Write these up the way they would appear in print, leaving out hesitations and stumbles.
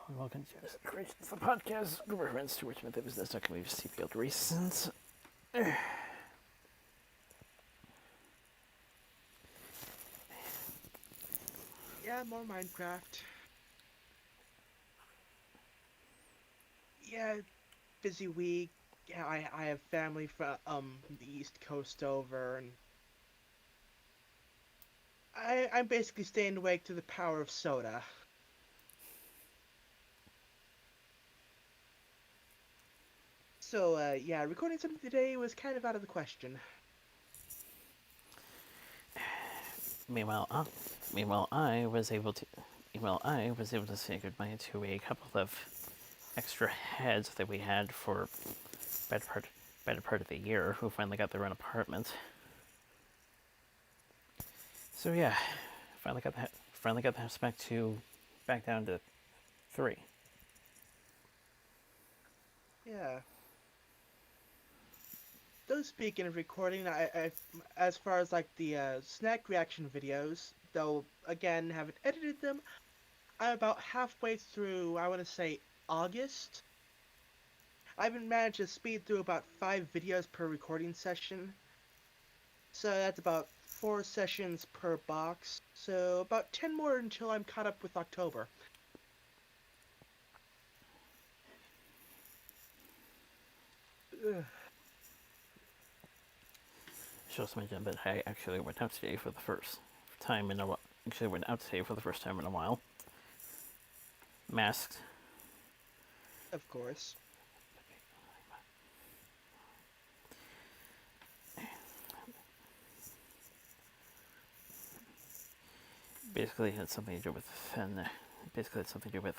and welcome to Yoda Soda Creations, the podcast where we to which method is this documentary CPL reasons. Yeah, more Minecraft. Yeah, busy week. Yeah, I have family from the East Coast over, and I'm basically staying awake to the power of soda. So yeah, recording something today was kind of out of the question. Meanwhile, uh, meanwhile, I was able to, I was able to say goodbye to a couple of extra heads that we had for better part, better part of the year who finally got their own apartment. So yeah, finally got the house back down to 3. Yeah. Though speaking of recording, as far as like the snack reaction videos, though again haven't edited them, I'm about halfway through. I want to say August. I've been managed to speed through about 5 videos per recording session. So that's about 4 sessions per box. So about 10 more until I'm caught up with October. Ugh. Should also mention that I actually went out today for the first time in a while. Actually, went out today for the first time in a while. Masked. Of course. Basically, it had something to do with basically had something to do with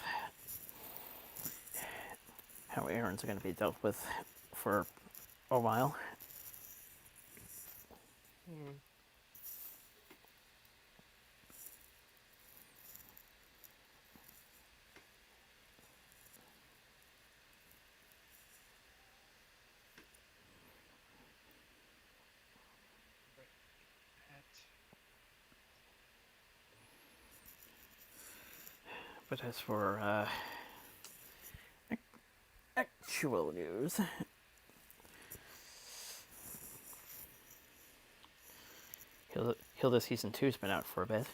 how errands are going to be dealt with for a while. Hmm. But as for actual news, Hilda season 2's been out for a bit.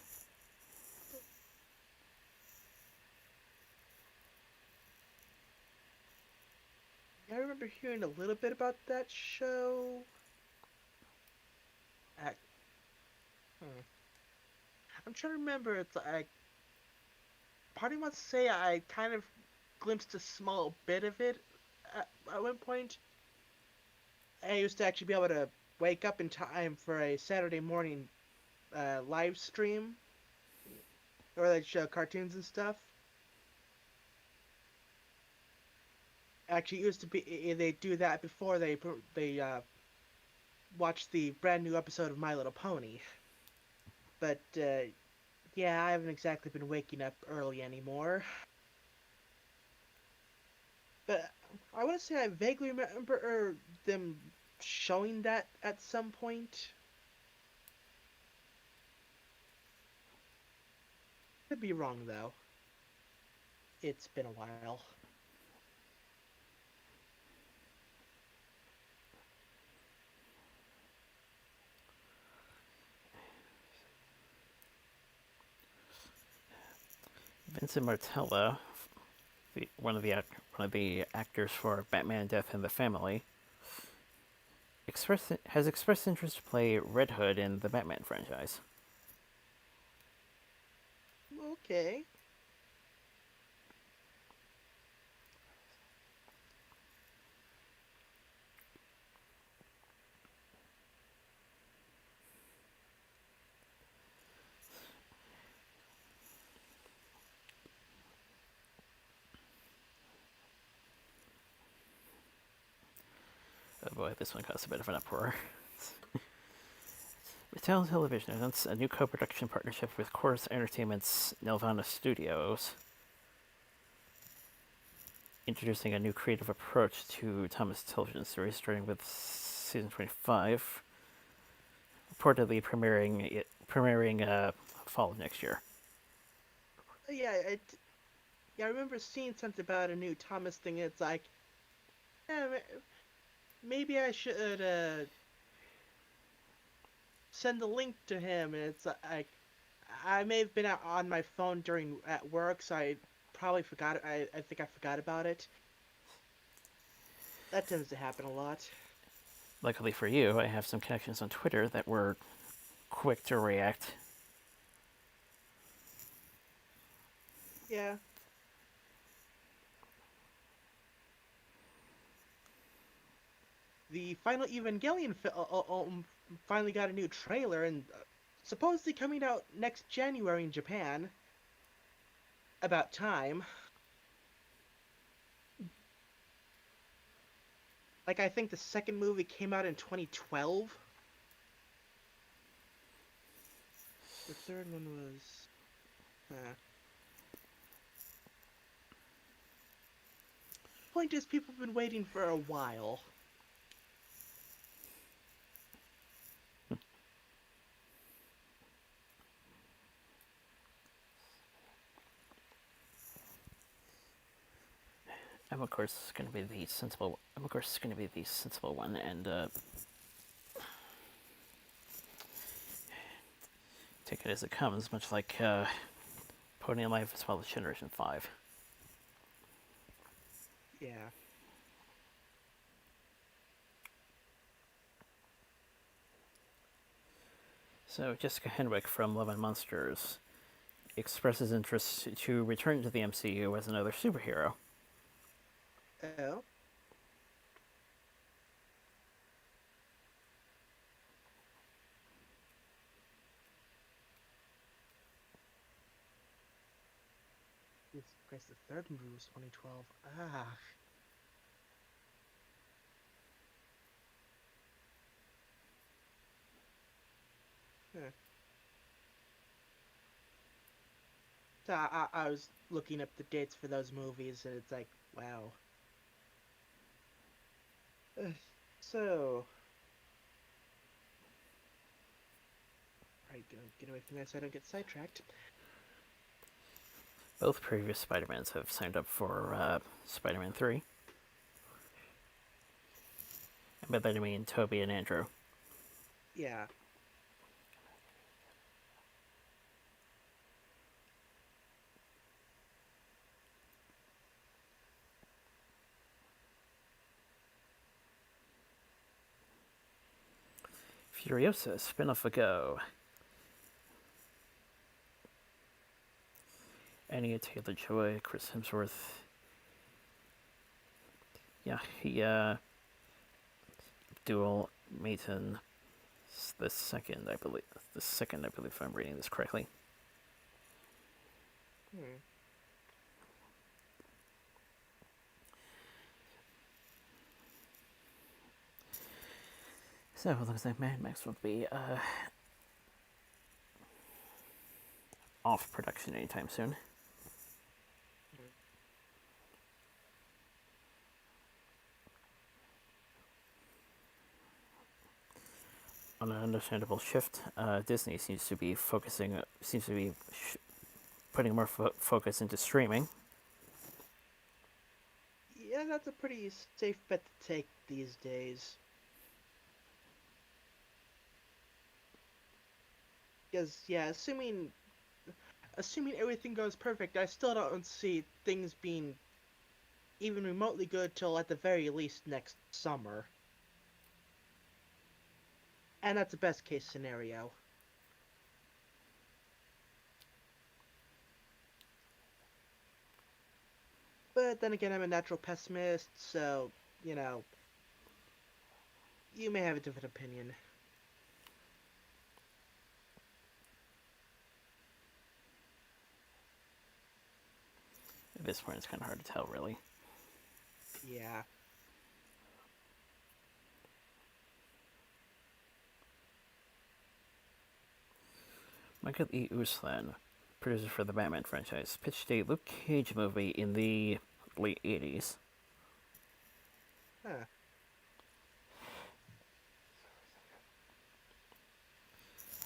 I remember hearing a little bit about that show. Ac- hmm. I'm trying to remember. It's like part of me wants to say I kind of glimpsed a small bit of it at one point. I used to actually be able to wake up in time for a Saturday morning live stream where they show cartoons and stuff. Actually, it used to be they do that before they watch the brand new episode of My Little Pony. But yeah, I haven't exactly been waking up early anymore. But I want to say I vaguely remember them showing that at some point. Could be wrong though. It's been a while. Vincent Martella, one of the actors for Batman: Death in the Family, has expressed interest to play Red Hood in the Batman franchise. Okay. Oh boy, this one caused a bit of an uproar. Retail Television announced a new co-production partnership with Chorus Entertainment's Nelvana Studios, introducing a new creative approach to Thomas television series, starting with season 25, reportedly premiering fall of next year. Yeah, Yeah, I remember seeing something about a new Thomas thing. It's like, yeah, maybe I should send a link to him. And it's like, I may have been out on my phone during at work, so I probably forgot. I think I forgot about it. That tends to happen a lot. Luckily for you, I have some connections on Twitter that were quick to react. Yeah. The final Evangelion finally got a new trailer and supposedly coming out next January in Japan. About time. Like, I think the second movie came out in 2012. The third one was. Point is, people have been waiting for a while. I'm of course going to be the sensible. I'm of course going to be the sensible one and take it as it comes, much like Pony Life as well as Generation 5. Yeah. So Jessica Henwick from Love and Monsters expresses interest to return to the MCU as another superhero. Oh. Jesus Christ, the third movie was 2012. Ah. Huh. So I was looking up the dates for those movies, and it's like, wow. So, right, go get away from that so I don't get sidetracked. Both previous Spider-Mans have signed up for Spider-Man 3. And by that I mean Tobey and Andrew. Yeah. Furiosa, spin-off a go. Anya Taylor-Joy, Chris Hemsworth. Yeah, he Dual Maton the second, I believe. The second, I believe, if I'm reading this correctly. Hmm. So it looks like Mad Max will be off production anytime soon. On an understandable shift, Disney seems to be putting more focus into streaming. Yeah, that's a pretty safe bet to take these days. Because yeah, assuming everything goes perfect, I still don't see things being even remotely good till at the very least next summer. And that's a best case scenario. But then again, I'm a natural pessimist, so, you know, you may have a different opinion. At this point, it's kind of hard to tell, really. Yeah. Michael E. Uslan, producer for the Batman franchise, pitched a Luke Cage movie in the late 80s. Huh.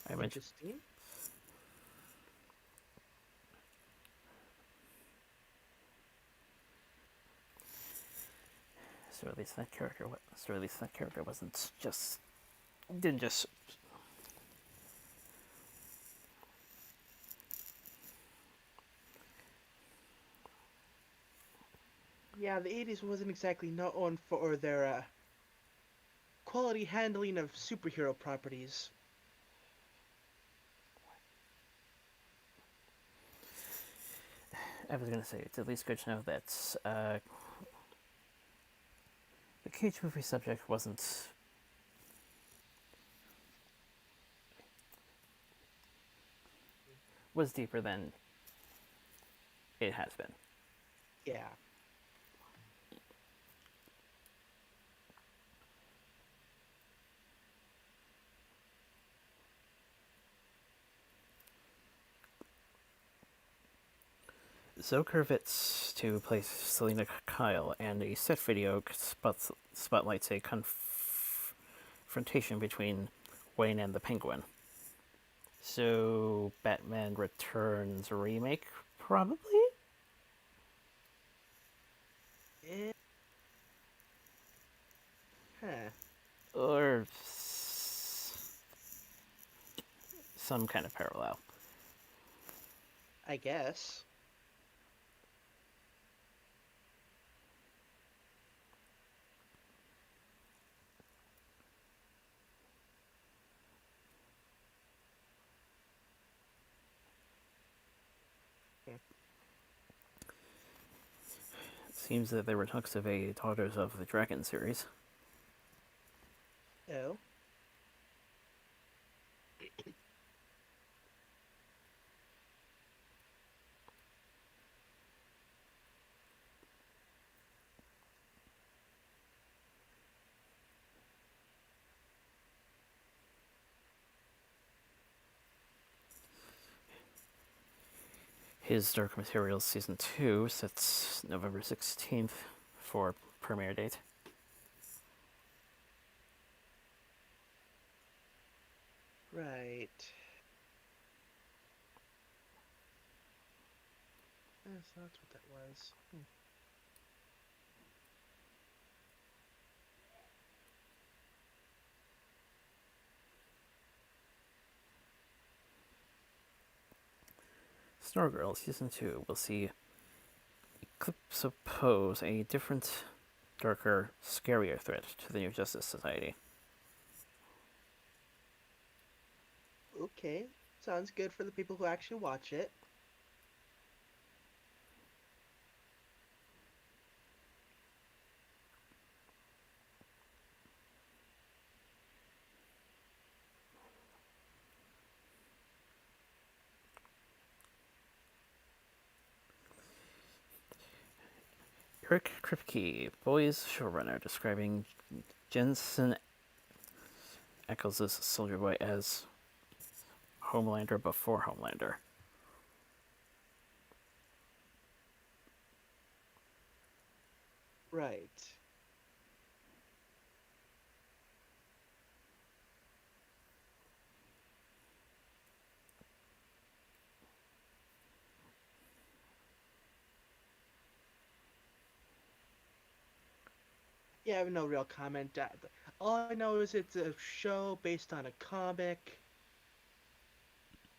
I mentioned Interesting. So at least that character. So at least that character wasn't just didn't just. Yeah, the 80s wasn't exactly known for their quality handling of superhero properties. I was gonna say it's at least good to know that the Cage movie subject was deeper than it has been. Yeah. Zokervitz to play Selena Kyle, and a set video spotlights a confrontation between Wayne and the Penguin. So, Batman Returns remake, probably? Eh, huh. Or some kind of parallel. I guess. Hmm. It seems that there were talks of a Daughters of the Dragon series. Oh. His Dark Materials Season 2 sets November 16th for premiere date. Right. So that's what that was. Hmm. Stargirl Season 2 will see Eclipse pose a different, darker, scarier threat to the New Justice Society. Okay. Sounds good for the people who actually watch it. Eric Kripke, Boys showrunner, describing Jensen Ackles' Soldier Boy as Homelander before Homelander. Right. Yeah, I have no real comment. All I know is it's a show based on a comic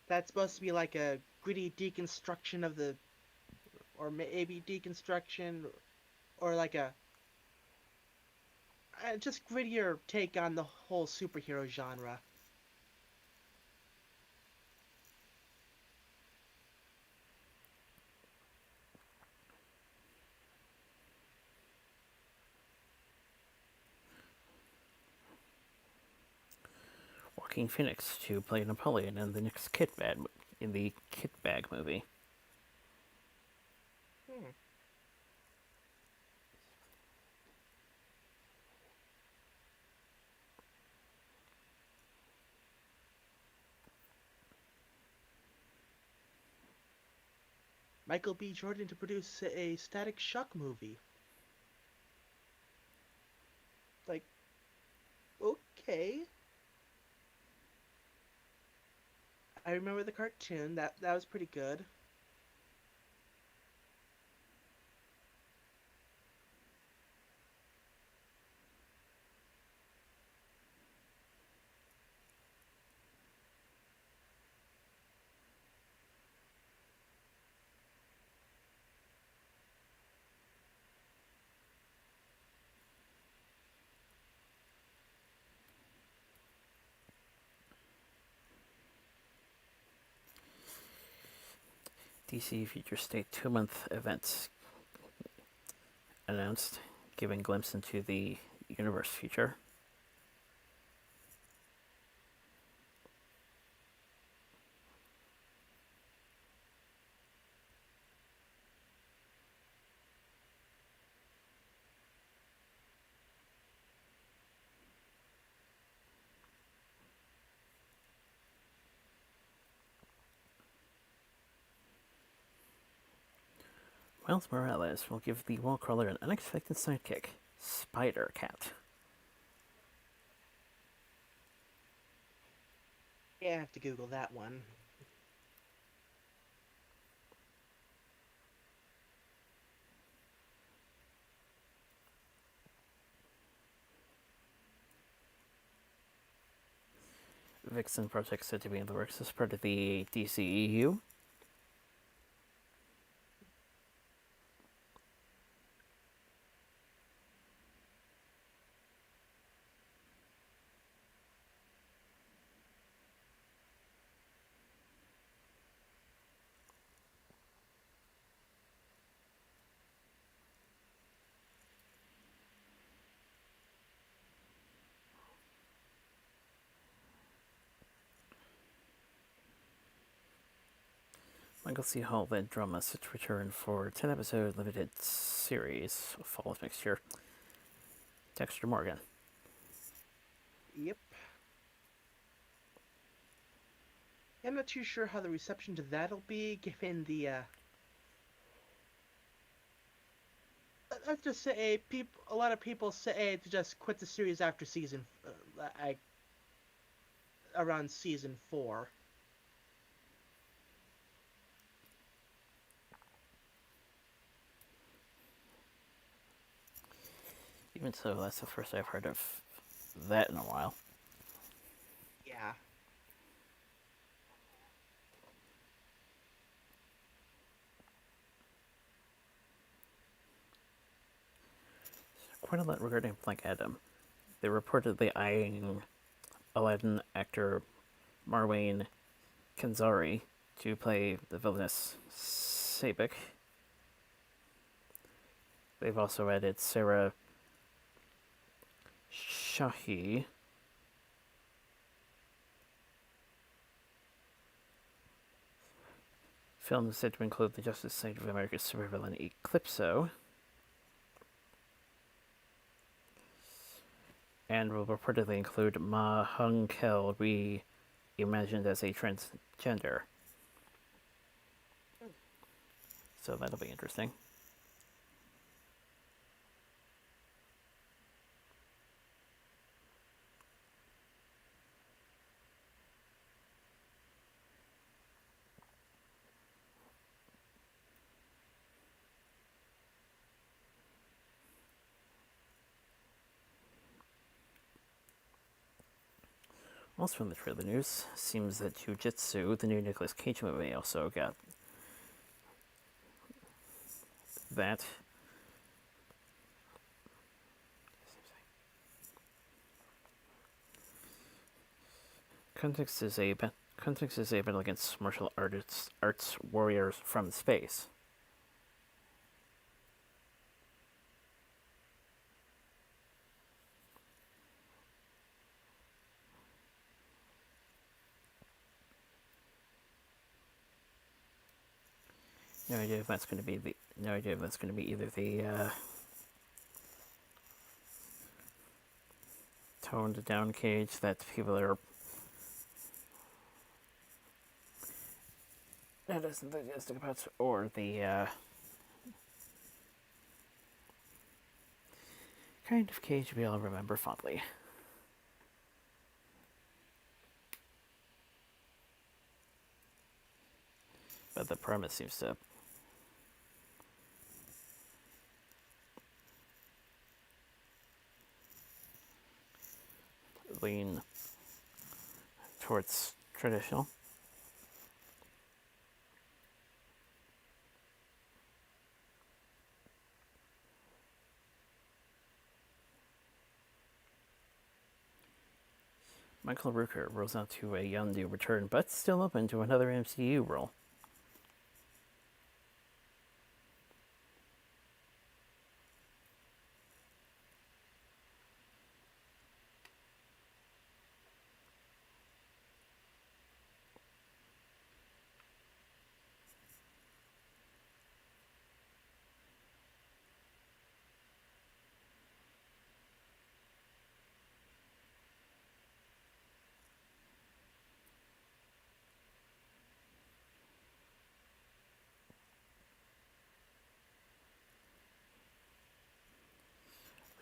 that's supposed to be like a gritty deconstruction of the, or maybe deconstruction, or like a just grittier take on the whole superhero genre. Joaquin Phoenix to play Napoleon in the Kit Bag movie. Hmm. Michael B. Jordan to produce a Static Shock movie. Like, okay. I remember the cartoon. That was pretty good. DC Future State 2-month event announced, giving a glimpse into the universe future. Miles Morales will give the wall crawler an unexpected sidekick, Spider Cat. Yeah, I have to Google that one. Vixen project said to be in the works as part of the DCEU. Michael C. Hall led drama set to return for 10-episode limited series fall of next year. Dexter Morgan. Yep. I'm not too sure how the reception to that'll be, given the let's just say a lot of people say to just quit the series after around season 4. Even so, that's the first I've heard of that in a while. Yeah. Quite a lot regarding Black Adam. They're reportedly eyeing Aladdin actor Marwayne Kenzari to play the villainous Sabek. They've also added Sarah Shahi. Film is said to include the Justice Society of America's supervillain Eclipso, and will reportedly include Ma Hung Kel, reimagined as a transgender. So that'll be interesting. Also from the trailer news, seems that Jiu-Jitsu, the new Nicolas Cage movie, also got that. Context is a battle against martial arts warriors from space. No idea if that's going to be either the toned down Cage that people are not as enthusiastic about, or the kind of Cage we all remember fondly. But the premise seems to lean towards traditional. Michael Rooker rolls out to a Yondu return, but still open to another MCU role.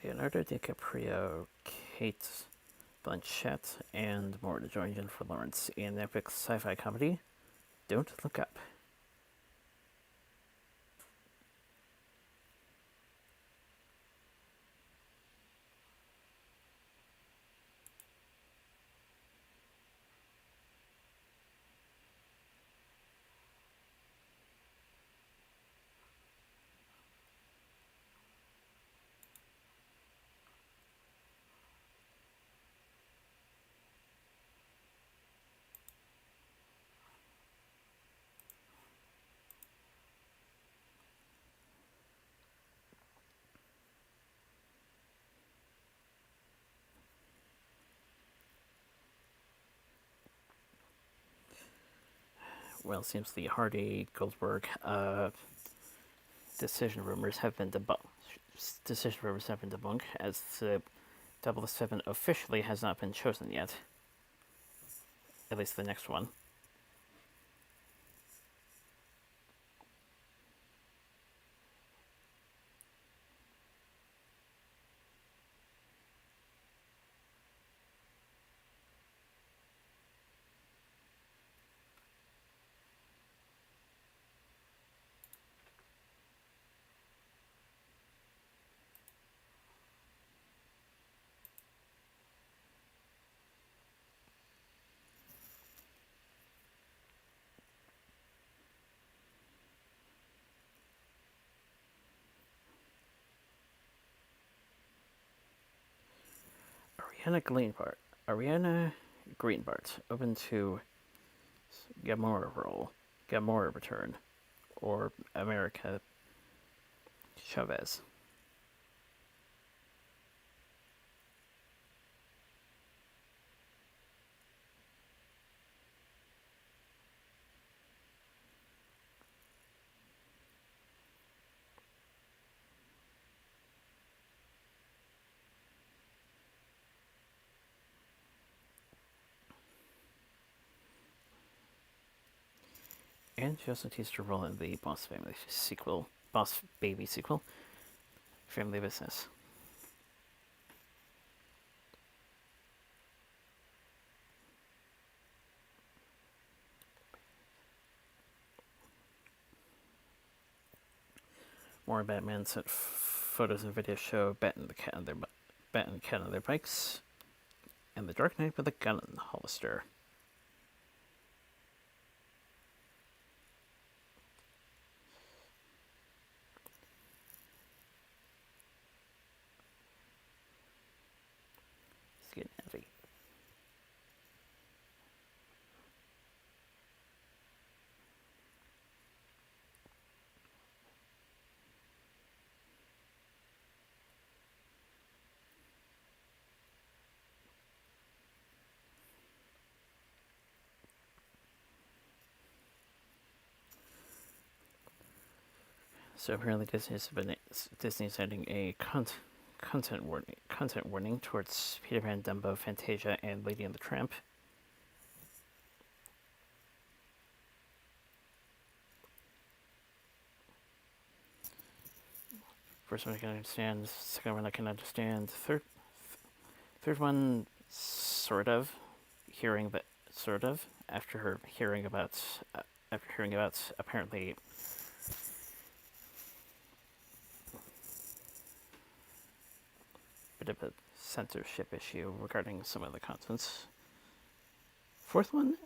Leonardo DiCaprio, Kate Blanchett, and more to join Jennifer Lawrence in an epic sci-fi comedy, Don't Look Up. Well, it seems the Hardy Goldberg decision rumors have been debunked. Decision rumors have been debunked as the 007 officially has not been chosen yet. At least the next one. Ariana Greenbart. Ariana Greenbart open to Gamora role, Gamora return, or America Chavez. And she also teased her role in the Boss Baby sequel, Family Business. More Batman sent photos and videos show Bat and the cat on their bikes, and the Dark Knight with a gun holster. It's getting heavy. So apparently Disney's sending a content warning towards Peter Pan, Dumbo, Fantasia, and Lady and the Tramp. First one I can understand, second one I can understand, third one sort of after hearing about apparently a bit of a censorship issue regarding some of the contents. Fourth one,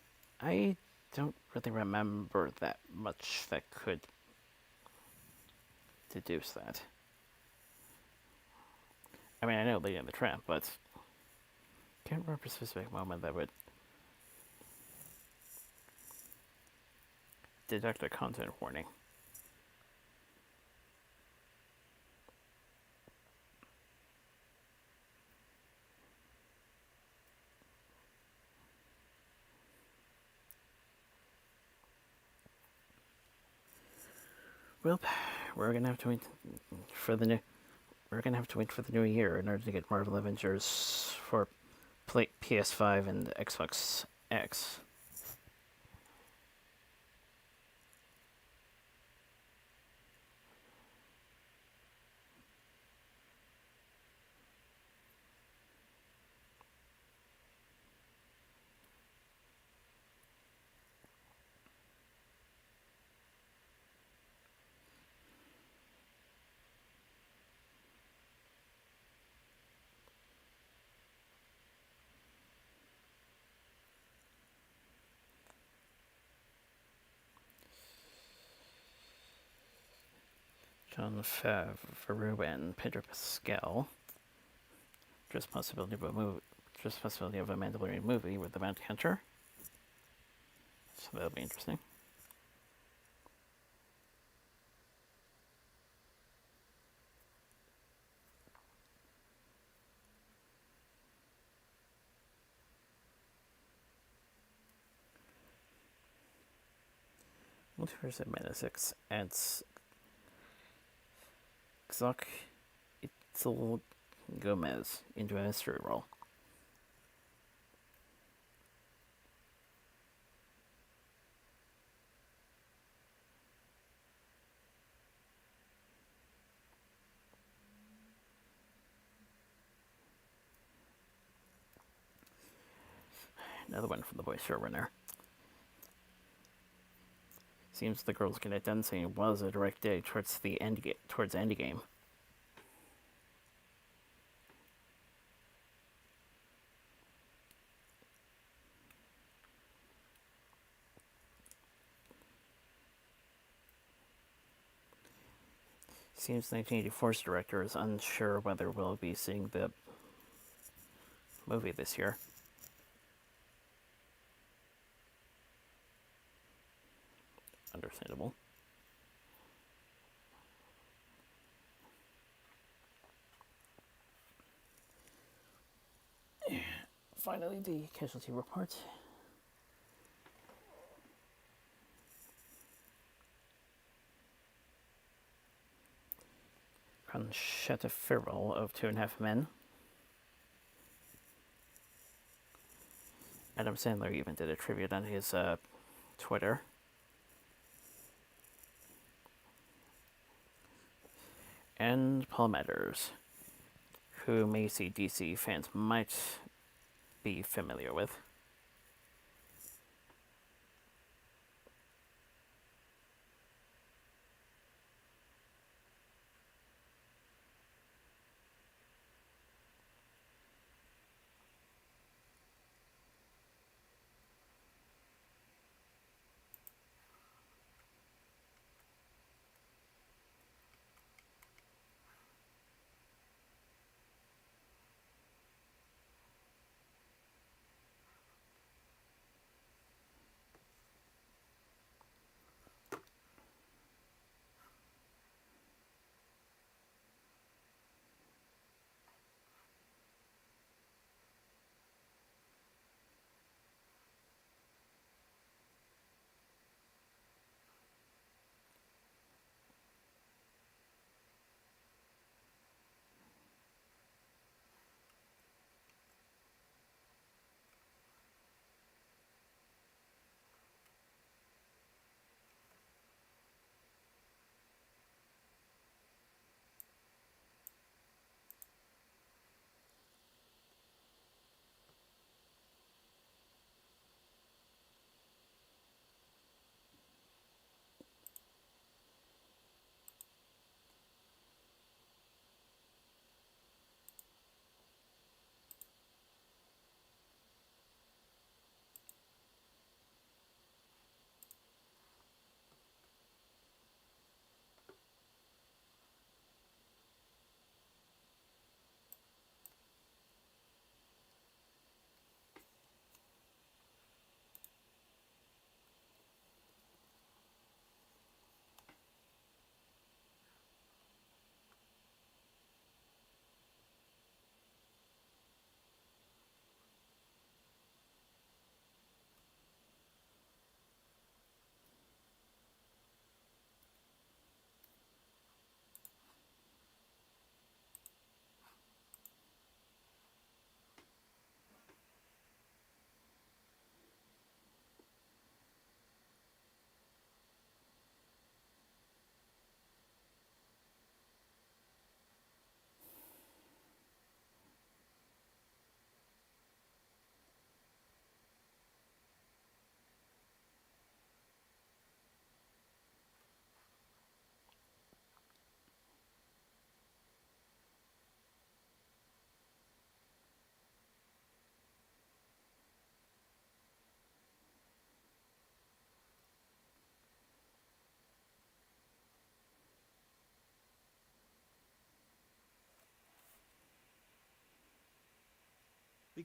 I don't really remember that much that could deduce that. I mean, I know Lady and the Tramp, but can't remember a specific moment that would deduct a content warning. Well, we're gonna have to wait for the new. We're gonna have to wait for the new year in order to get Marvel Avengers for PS5 and Xbox X. John Favreau and Pedro Pascal. Just possibility of a movie. Just possibility of a Mandalorian movie with the Bounty Hunter. So that'll be interesting. Multiverse of Madness adds Xoc Itzel Gomez into a mystery role. Another one from the voice showrunner. Seems the girls get it done, saying it was a direct dig towards the towards Endgame. Seems 1984's director is unsure whether we'll be seeing the movie this year. Understandable. Finally, the casualty report. Conchetta Ferrell of Two and a Half Men. Adam Sandler even did a tribute on his Twitter. And Paul Matters, who Macy DC fans might be familiar with.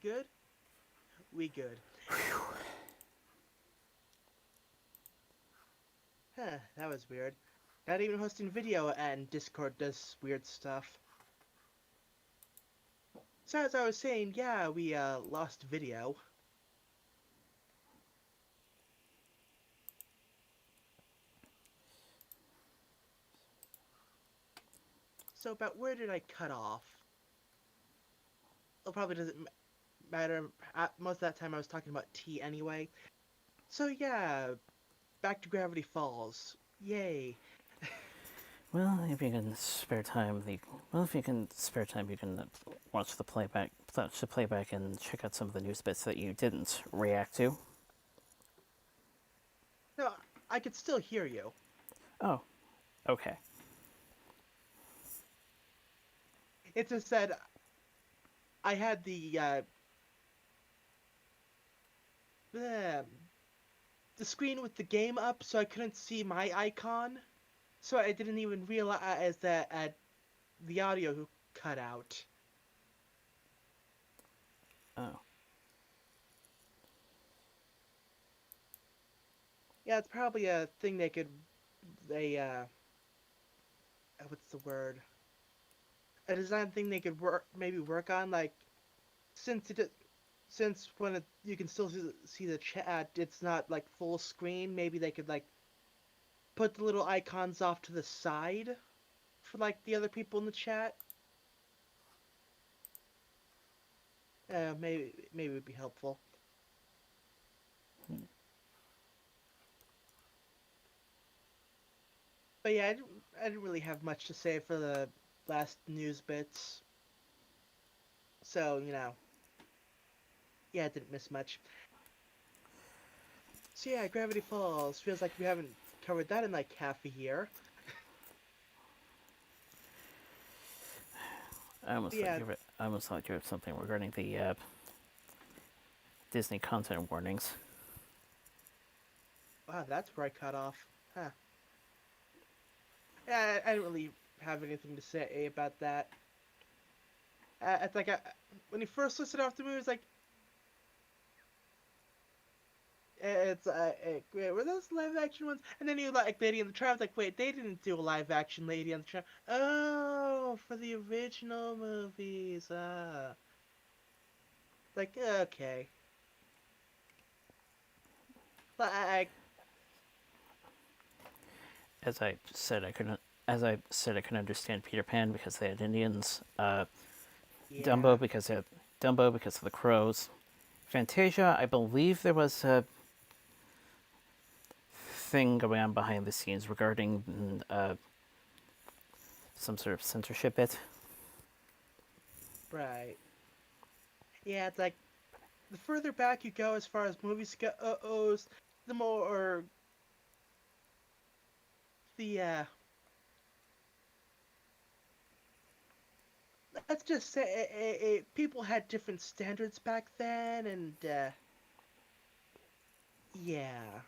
We good? We good. Huh, that was weird. Not even hosting video and Discord does weird stuff. So as I was saying, yeah, we lost video. So about where did I cut off? It probably doesn't matter. Most of that time I was talking about tea anyway. So yeah, back to Gravity Falls. Yay. Well, if you can spare time, if you can spare time, you can watch the playback, and check out some of the news bits that you didn't react to. No, I could still hear you. Oh, okay. It just said I had the the screen with the game up, so I couldn't see my icon. So I didn't even realize that the audio cut out. Oh, Yeah, it's probably a thing they what's the word? A design thing they could work on, like since it since you can still see the chat, it's not like full screen. Maybe they could like put the little icons off to the side for like the other people in the chat. Maybe it would be helpful. But yeah, I didn't really have much to say for the last news bits. So, yeah, I didn't miss much. So yeah, Gravity Falls. Feels like we haven't covered that in like half a year. But yeah, I almost thought you had something regarding the Disney content warnings. wow, that's where I cut off. Huh. Yeah, I didn't really have anything to say about that. It's like when he first listed off the movie, it's like it's wait, were those live action ones? And then you like Lady and the Tramp. Like, wait, they didn't do a live action Lady and the Tramp. Oh, for the original movies. Like okay, but As I said, I couldn't understand Peter Pan because they had Indians. yeah, Dumbo because they had Dumbo because of the crows. Fantasia, I believe there was a thing going on behind the scenes regarding some sort of censorship bit. right. Yeah, it's like the further back you go as far as movies goes, the more the let's just say people had different standards back then, and yeah,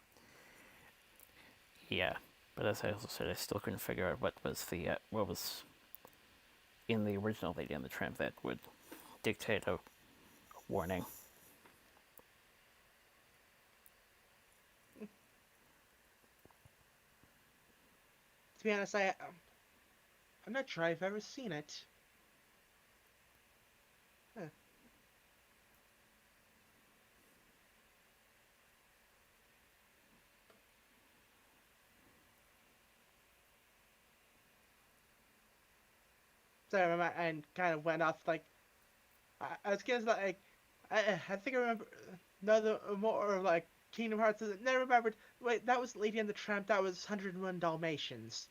Yeah, but as I also said, I still couldn't figure out what was in the original Lady and the Tramp that would dictate a warning. to be honest, I'm not sure I've ever seen it. Huh. So I kind of went off like I was gonna like I think I remember another more like Kingdom Hearts. And then I remembered. Wait, that was Lady and the Tramp. That was 101 Dalmatians.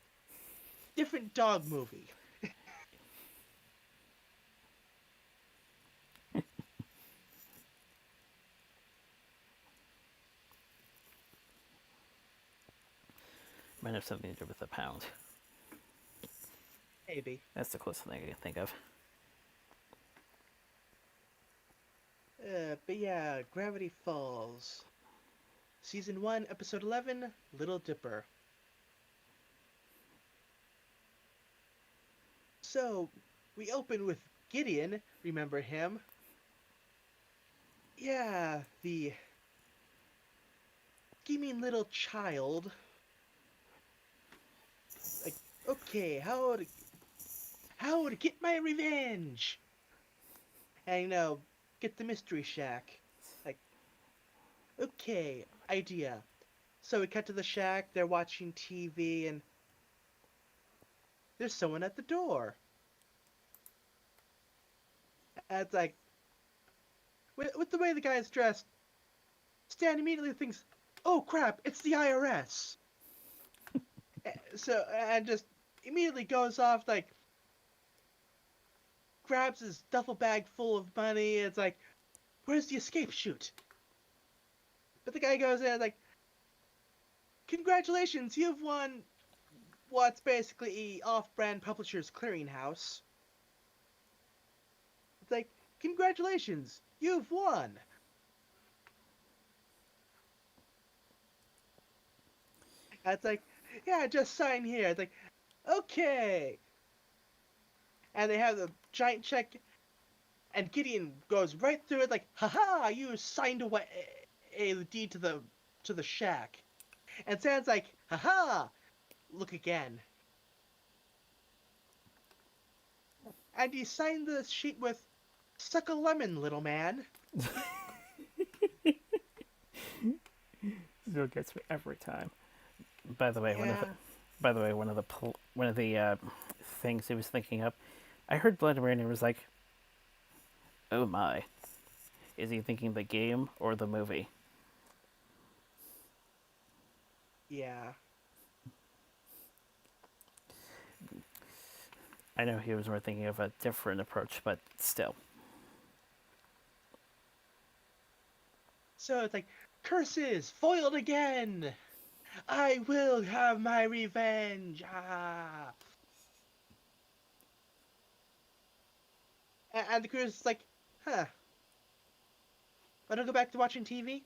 Different dog movie. Might have something to do with the pound. Maybe. That's the closest thing I can think of. But yeah, Gravity Falls. Season 1, Episode 11, Little Dipper. So, we open with Gideon, remember him? yeah, the scheming little child. Like, okay, how to get my revenge? And get the mystery shack. Like, okay, idea. So we cut to the shack. They're watching TV, and there's someone at the door. And it's like, with the way the guy's dressed, Stan immediately thinks, "Oh crap, it's the IRS." So and just immediately goes off like grabs his duffel bag full of money. It's like, "Where's the escape chute?" But the guy goes in like, "Congratulations, you've won what's basically off-brand publishers clearinghouse." It's like, "Congratulations, you've won." And it's like, "Yeah, just sign here." It's like, "Okay." And they have the giant check, and Gideon goes right through it like, "Haha, you signed away a deed to the shack." And Sam's like, "Haha, look again." And he signed the sheet with, "Suck a lemon, little man." Still gets me every time. By the way, Yeah. one of the things he was thinking of, I heard Vladimir and he was like, "Oh my, is he thinking the game or the movie?" Yeah. I know he was more thinking of a different approach, but still. So it's like, "Curses, foiled again. I will have my revenge." Ah. And the crew's like, "Huh, wanna go back to watching TV?"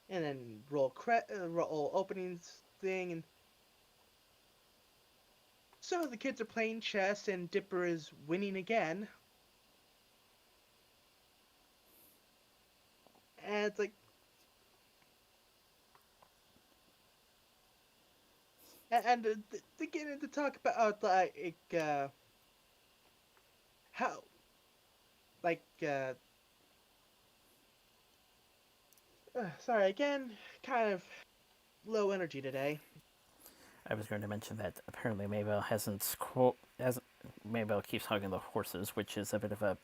And then roll openings thing, and so the kids are playing chess, and Dipper is winning again. And it's like, and they get into talk about like how like sorry again, kind of low energy today. I was going to mention that apparently Maybell hasn't Maybell keeps hugging the horses, which is a bit of a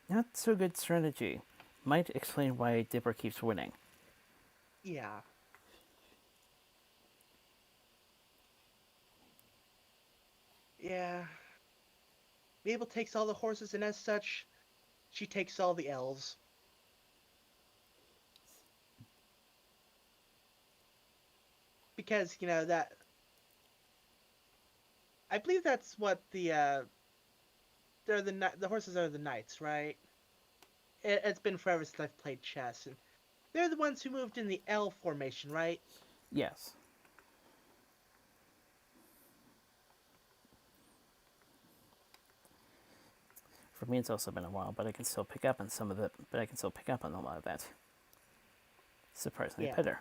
not so good strategy. Might explain why Dipper keeps winning. Yeah, yeah. Mabel takes all the horses, and as such, she takes all the elves because that I believe that's what they're the horses are the knights, right? It's been forever since I've played chess, and they're the ones who moved in the L formation, right? Yes. For me, it's also been a while, but I can still pick up on some of the. But I can still pick up on a lot of that. Surprisingly Yeah. better.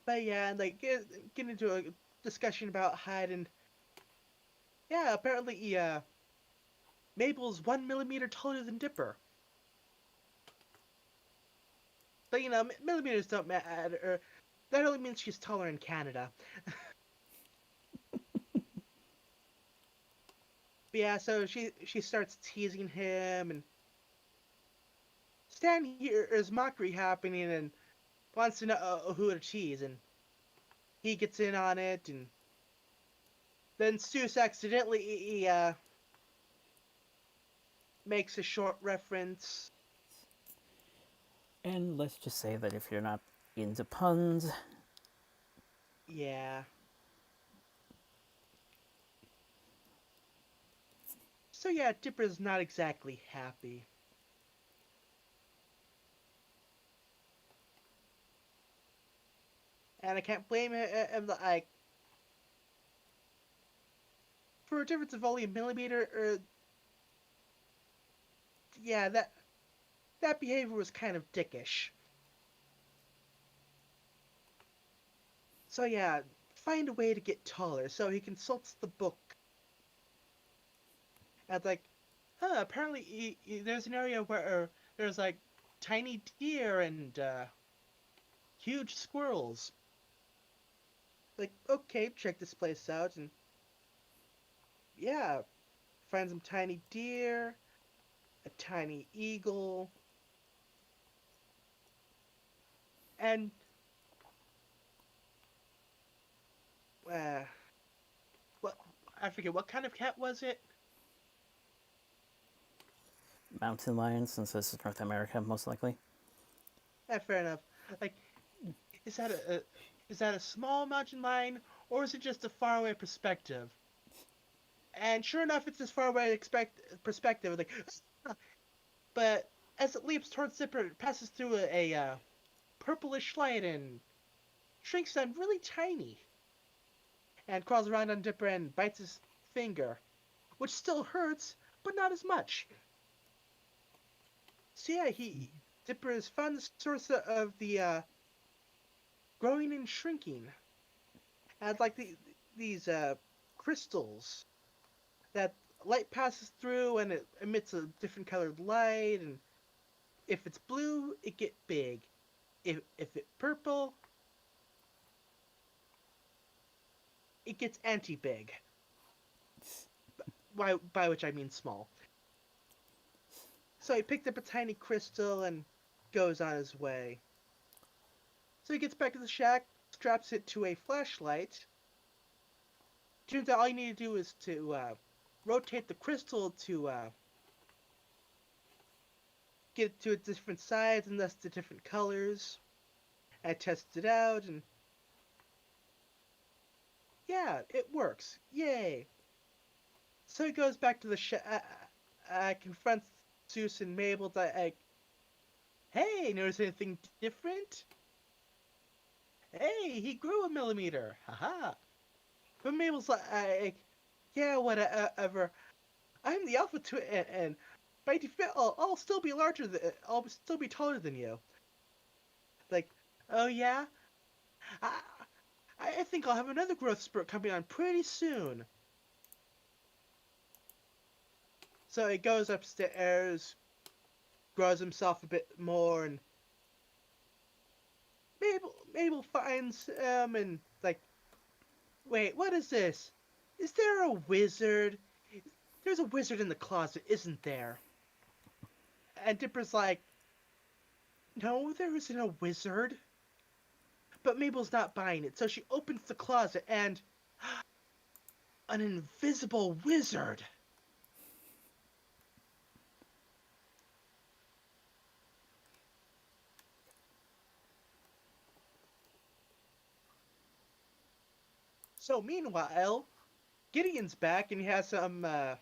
But yeah, and like get into a discussion about Hyde, and yeah, apparently Mabel's 1 millimeter taller than Dipper. But millimeters don't matter. That only means she's taller in Canada. But yeah, so she starts teasing him, and Stan hears mockery happening and wants to know who to tease, and he gets in on it, and then Seuss accidentally makes a short reference. And let's just say that if you're not into puns, Yeah. So yeah, Dipper's not exactly happy. And I can't blame him. Like for a difference of only a millimeter, yeah, that behavior was kind of dickish. So yeah, find a way to get taller. So he consults the book. And like, huh, apparently there's an area where there's like tiny deer and huge squirrels. Like, okay, check this place out, and yeah, find some tiny deer, a tiny eagle, and uh, what I forget what kind of cat was it. Mountain lion, since this is North America, most likely. Fair enough. Like, is that a small mountain lion or is it just a faraway perspective? And sure enough, it's this faraway perspective. Like, but as it leaps towards Zipper, it passes through a purplish light and shrinks down really tiny and crawls around on Dipper and bites his finger, which still hurts, but not as much. So yeah, Dipper has found the source of the growing and shrinking, and like these crystals that light passes through and it emits a different colored light, and if it's blue, it get big. If it's purple, it gets anti-big. By which I mean small. So he picked up a tiny crystal and goes on his way. So he gets back to the shack, straps it to a flashlight. Turns out all you need to do is to rotate the crystal to get it to its different sides and thus the different colors. I tested it out and yeah, it works. Yay! So he goes back to the shack, confronts Zeus and Mabel. Like, hey, notice anything different? Hey, he grew a millimeter. Haha. But Mabel's like, yeah, whatever. I'm the alpha to it, and by default, I'll still be larger than, I'll still be taller than you. Like, oh yeah, I, I think I'll have another growth spurt coming on pretty soon. So he goes upstairs, grows himself a bit more, and Mabel finds him and like, wait, what is this? Is there a wizard? There's a wizard in the closet, isn't there? And Dipper's like, no, there isn't a wizard. But Mabel's not buying it, so she opens the closet and an invisible wizard. So meanwhile, Gideon's back and he has some I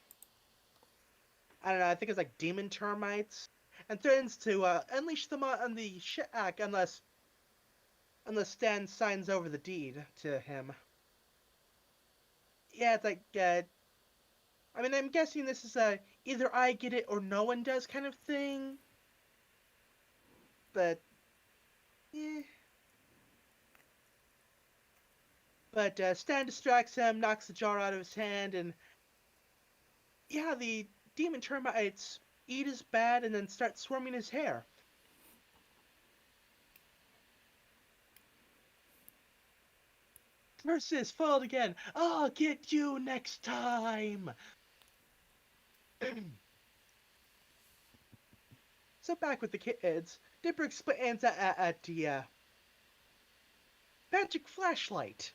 don't know, I think it's like demon termites, and threatens to unleash them on the shack unless Stan signs over the deed to him. Yeah, it's like I mean, I'm guessing this is a either I get it or no one does kind of thing. But yeah. But Stan distracts him, knocks the jar out of his hand, and yeah, the demon termites eat his bat and then start swarming his hair. Versus foiled again. I'll get you next time. So back with the kids, Dipper explains at the magic flashlight.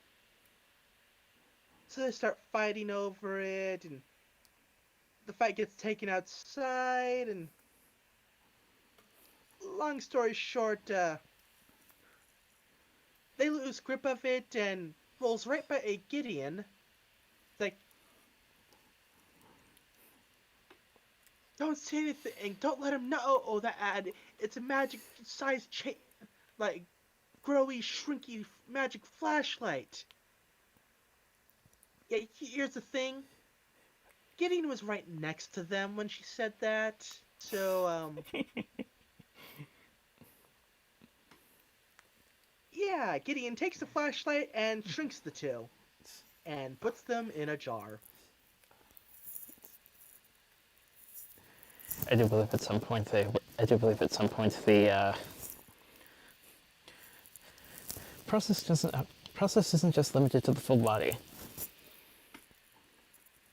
So they start fighting over it, and the fight gets taken outside. And long story short, they lose grip of it and rolls right by a Gideon. Like, don't say anything. Don't let him know. Oh, that ad. It's a magic-sized chain. Like, growy, shrinky magic flashlight. Yeah, here's the thing. Gideon was right next to them when she said that. So, yeah, Gideon takes the flashlight and shrinks the two and puts them in a jar. I do believe at some point I do believe at some point the process doesn't. Process isn't just limited to the full body.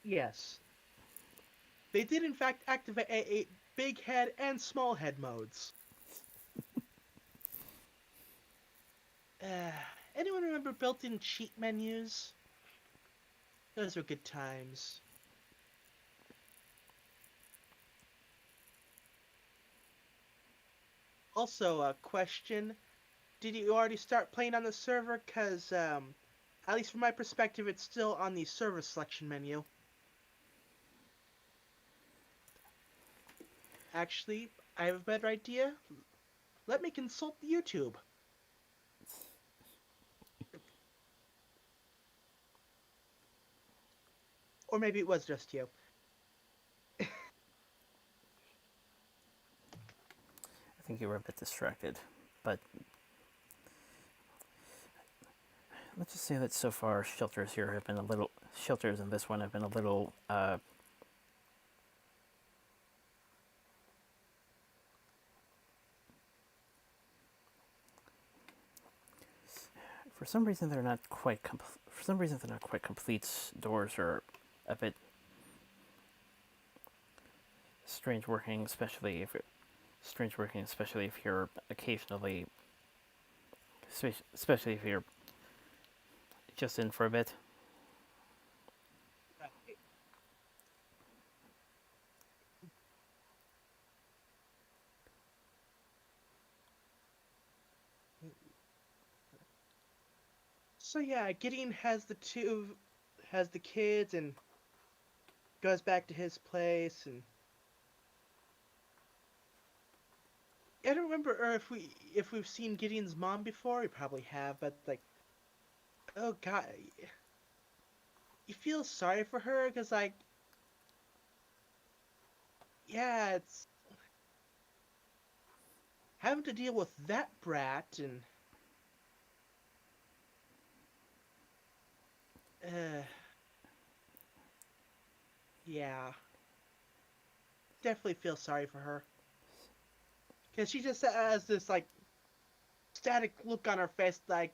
Yes, they did in fact activate a big head and small head modes. Uh, Anyone remember built-in cheat menus? Those were good times. Also, a question: did you already start playing on the server? Cause at least from my perspective, it's still on the server selection menu. Actually, I have a better idea. Let me consult the YouTube. Or maybe it was just you. I think you were a bit distracted, but let's just say that so far shelters here have been a little shelters in this one have been a little for some reason they're not quite for some reason they're not quite complete. Doors are a bit strange working, especially if you're occasionally, especially if you're just in for a bit. So yeah, Gideon has the kids and goes back to his place, and I don't remember if we've seen Gideon's mom before. We probably have, but like, oh god, you feel sorry for her because like, yeah, it's having to deal with that brat and uh, yeah, definitely feel sorry for her because she just has this like static look on her face, like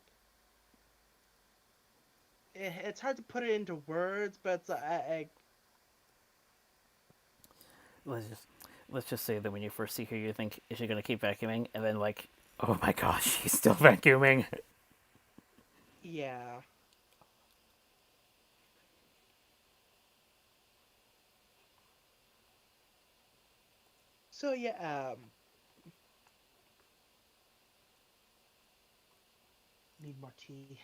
it's hard to put it into words, but it's Let's just let's just say that when you first see her, you think, is she gonna keep vacuuming? And then like, oh my gosh, she's still vacuuming. yeah. So yeah, need more tea.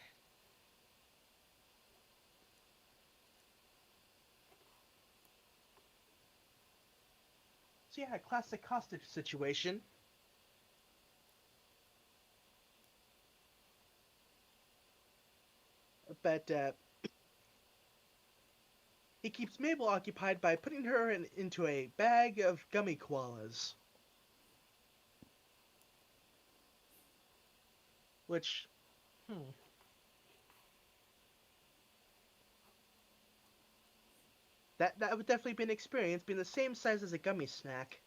So yeah, classic hostage situation. But he keeps Mabel occupied by putting her into a bag of gummy koalas, which, hmm, that would definitely be an experience, being the same size as a gummy snack.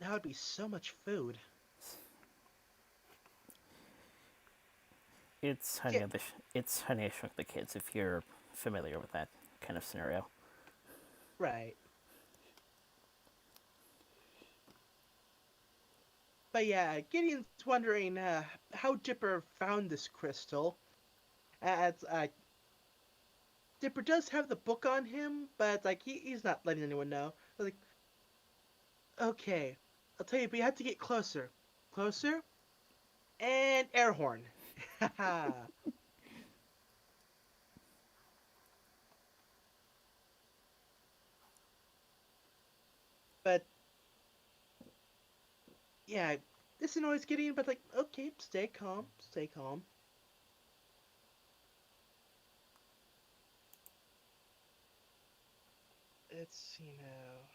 That would be so much food. It's Yeah, it's Honey I Shrunk the Kids. If you're familiar with that kind of scenario. right. But yeah, Gideon's wondering how Dipper found this crystal. As Dipper does have the book on him, but like he's not letting anyone know. Like, okay, I'll tell you, but you have to get closer, closer, and air horn. Haha. But yeah, this annoys Gideon, but like, okay, stay calm, stay calm. Let's see now.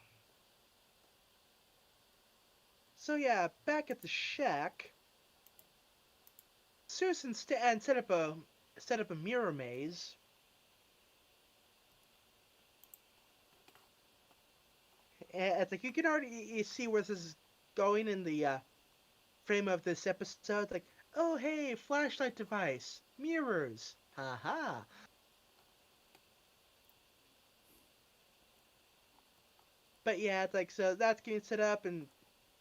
So yeah, back at the shack, Susan set up a mirror maze. And it's like you can already see where this is going in the frame of this episode. Like, oh hey, flashlight device, mirrors, haha. But yeah, it's like so that's getting set up, and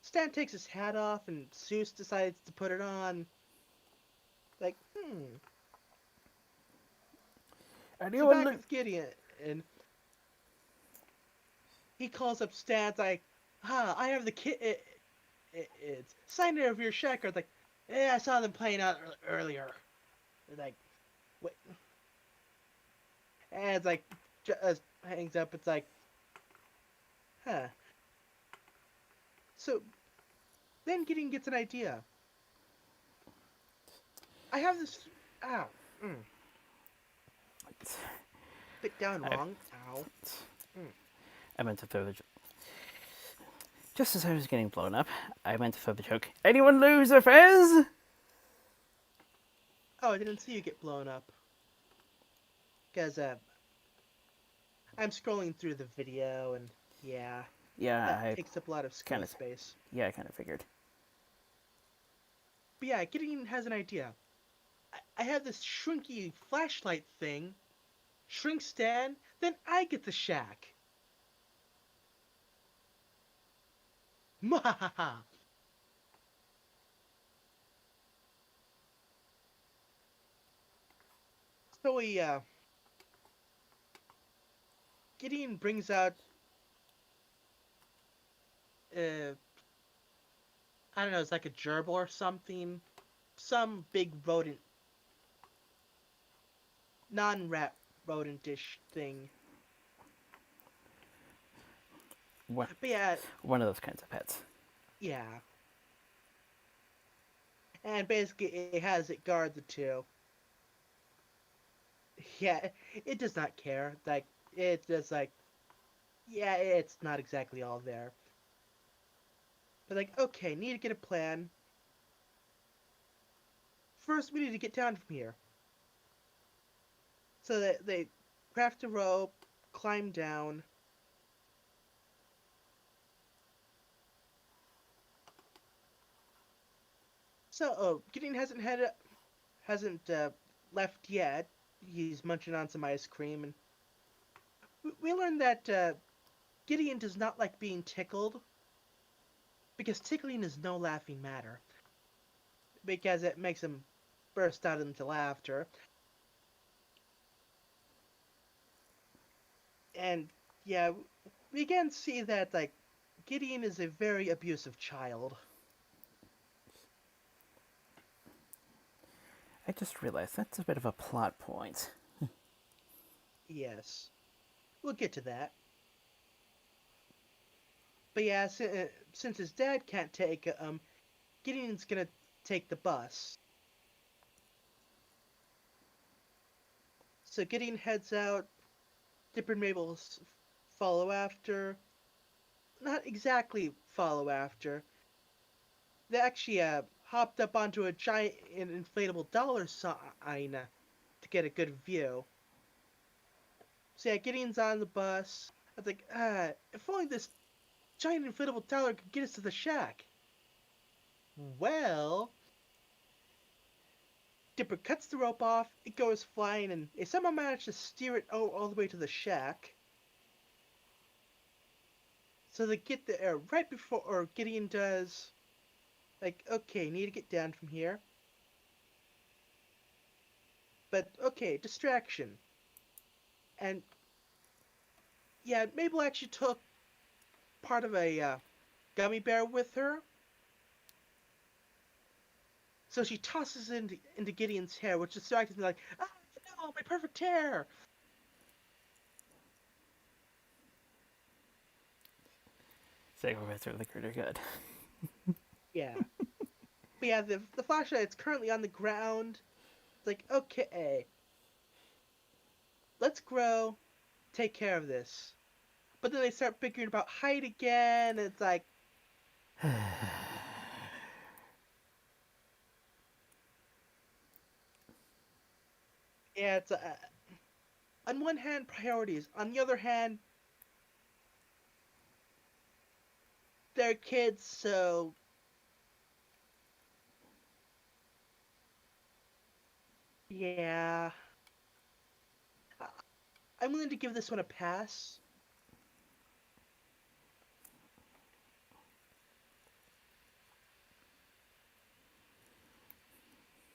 Stan takes his hat off, and Zeus decides to put it on. Like, So Anyone back look? with Gideon, and he calls up Stan. Like, I have the kid. It's signer of your shack. Or like, I saw them playing out earlier. Like, wait, and it's like, hangs up. It's like, huh. So then Gideon gets an idea. I have this. Ow. Bit down I, wrong. Ow. Mm. I meant to throw the. Just as I was getting blown up, I meant to throw the joke. Anyone lose a fez? Oh, I didn't see you get blown up. Because I'm scrolling through the video, and yeah, Yeah, that I takes up a lot of kind screen of. space. Yeah, I kind of figured. But yeah, Gideon has an idea. I have this shrinky flashlight thing. Shrink Stan, then I get the shack. Mwahaha! So Gideon brings out, uh, I don't know, it's like a gerbil or something. Some big rodent, non-rat rodentish thing. One, But yeah, one of those kinds of pets. yeah. And basically it has it guard the two. Yeah, it does not care. Like, it's just like, yeah, it's not exactly all there. But like, okay, need to get a plan. First, we need to get down from here. So that they craft a rope, climb down. So, Gideon hasn't left yet. He's munching on some ice cream, and we learned that Gideon does not like being tickled because tickling is no laughing matter because it makes him burst out into laughter. And yeah, we again see that like Gideon is a very abusive child. I just realized that's a bit of a plot point. Yes, we'll get to that. But yeah, since his dad can't take Gideon's gonna take the bus. So Gideon heads out. Dipper and Mabel follow after. Not exactly follow after. They actually hopped up onto a giant inflatable dollar sign to get a good view. So yeah, Gideon's on the bus. I was like, if only this giant inflatable dollar could get us to the shack. Well, Dipper cuts the rope off, it goes flying, and they somehow manage to steer it all the way to the shack. So they get there right before, or Gideon does. Like, okay, need to get down from here. But, okay, distraction. And, yeah, Mabel actually took part of a gummy bear with her. So she tosses it into Gideon's hair, which distracts me like, ah, no, my perfect hair! Sacrifice really pretty good. Yeah. But yeah, the flashlight's currently on the ground. It's like, okay, let's grow, take care of this. But then they start figuring about height again, and it's like, yeah, it's on one hand priorities, on the other hand they're kids, so yeah, I- I'm willing to give this one a pass.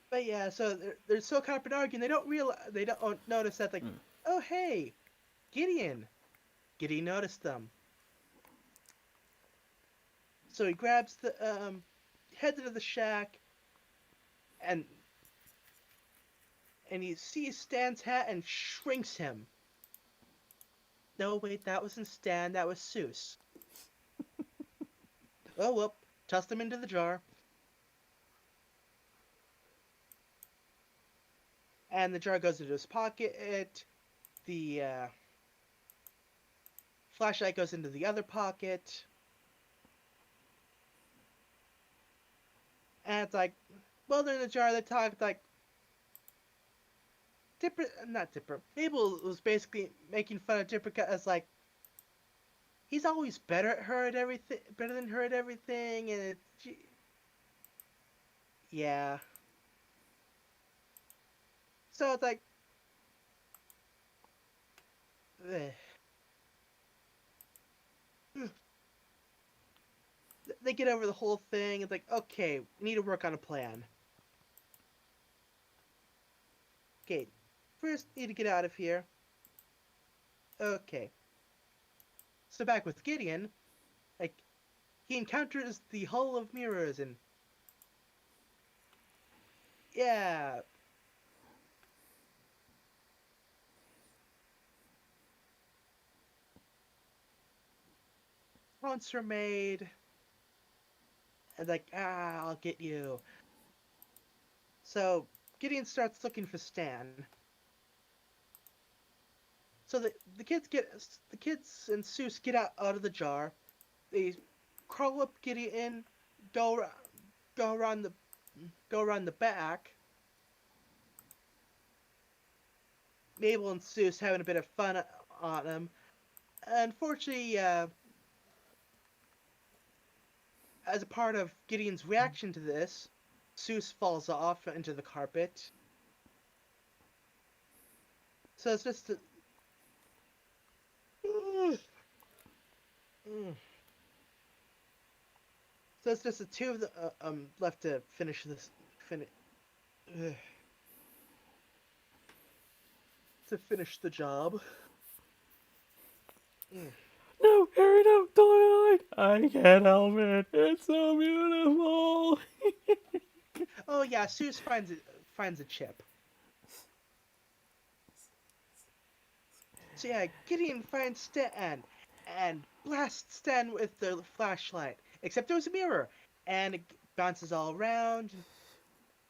But yeah, so they're so caught up in arguing, they don't notice that like, Mm. oh hey, Gideon. Gideon noticed them, so he grabs the heads into the shack, and he sees Stan's hat and shrinks him. No, wait, that wasn't Stan, that was Seuss. Oh well, tossed him into the jar, and the jar goes into his pocket. The flashlight goes into the other pocket, and it's like, well, they're in the jar. They talk like Dipper, not Dipper. Mabel was basically making fun of Dipper as like he's always better at her at everything, better than her at everything, and yeah. So it's like ugh. They get over the whole thing. It's like, okay, we need to work on a plan. Okay, first need to get out of here. Okay, so back with Gideon, like he encounters the Hull of Mirrors, and yeah, taunts are made, and like, I'll get you. So Gideon starts looking for Stan. So the kids and Seuss get out of the jar. They crawl up Gideon, go go around the go around the back. Mabel and Seuss having a bit of fun on him. Unfortunately, as a part of Gideon's reaction to this, Seuss falls off into the carpet. So it's just so it's just the two of the left to finish this finish to finish the job. Mm. No, Harry, no, don't. I can't help it. It's so beautiful. Oh yeah, Seuss finds a chip. So yeah, Gideon finds Stan and blasts Stan with the flashlight. Except it was a mirror, and it bounces all around.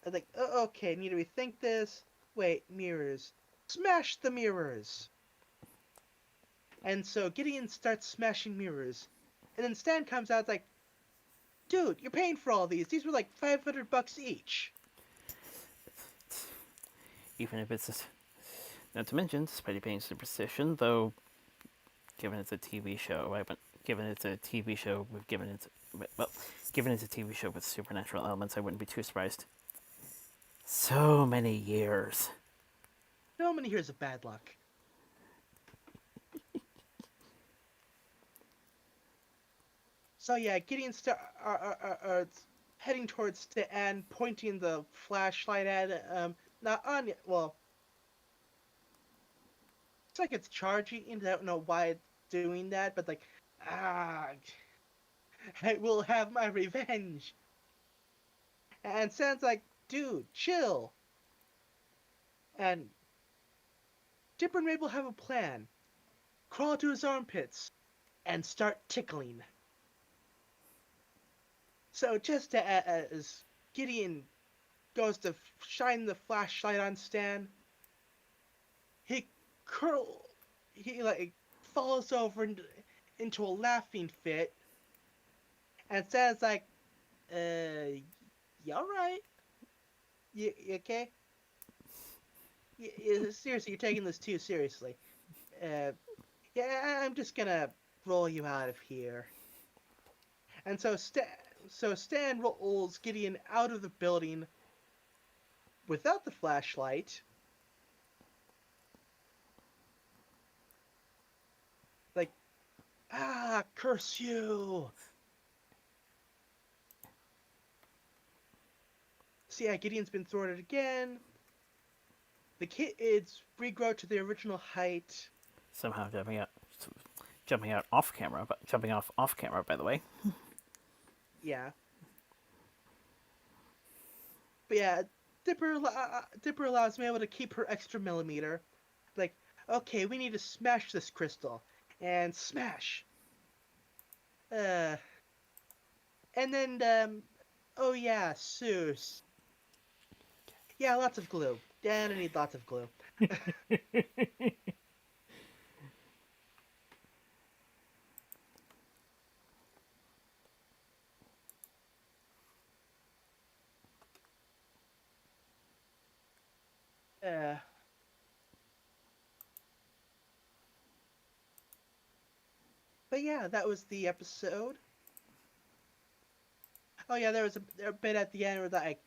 And like, oh, okay, need to rethink this. Wait, mirrors. Smash the mirrors. And so Gideon starts smashing mirrors, and then Stan comes out like, dude, you're paying for all these. These were like $500 each. Even if it's not to mention, despite it being superstition, though, given it's a TV show, I haven't. Given it's a TV show with given it's a TV show with supernatural elements, I wouldn't be too surprised. So many years. No many years of bad luck. So yeah, Gideon are heading towards Stan, pointing the flashlight at not on well, it's like it's charging. I don't know why it's doing that, but like, ah, I will have my revenge. And Stan's like, dude, chill. And Dipper and Mabel have a plan. Crawl to his armpits and start tickling. So just as Gideon goes to shine the flashlight on Stan, he curl he like falls over into a laughing fit, and Stan's like, you alright? You okay? Seriously, you're taking this too seriously. Uh, yeah, I'm just gonna roll you out of here. And so Stan rolls Gideon out of the building without the flashlight. Like, curse you! So yeah, Gideon's been thwarted again. The kids regrow to their original height. Somehow jumping out off camera, but jumping off camera. By the way, Yeah, but yeah, Dipper allows me able to keep her extra millimeter. Like, okay, we need to smash this crystal, and smash. Uh, and then oh yeah, Seuss. Yeah, lots of glue. Yeah, I need lots of glue. Uh, but yeah, that was the episode. Oh yeah, there was a bit at the end where like,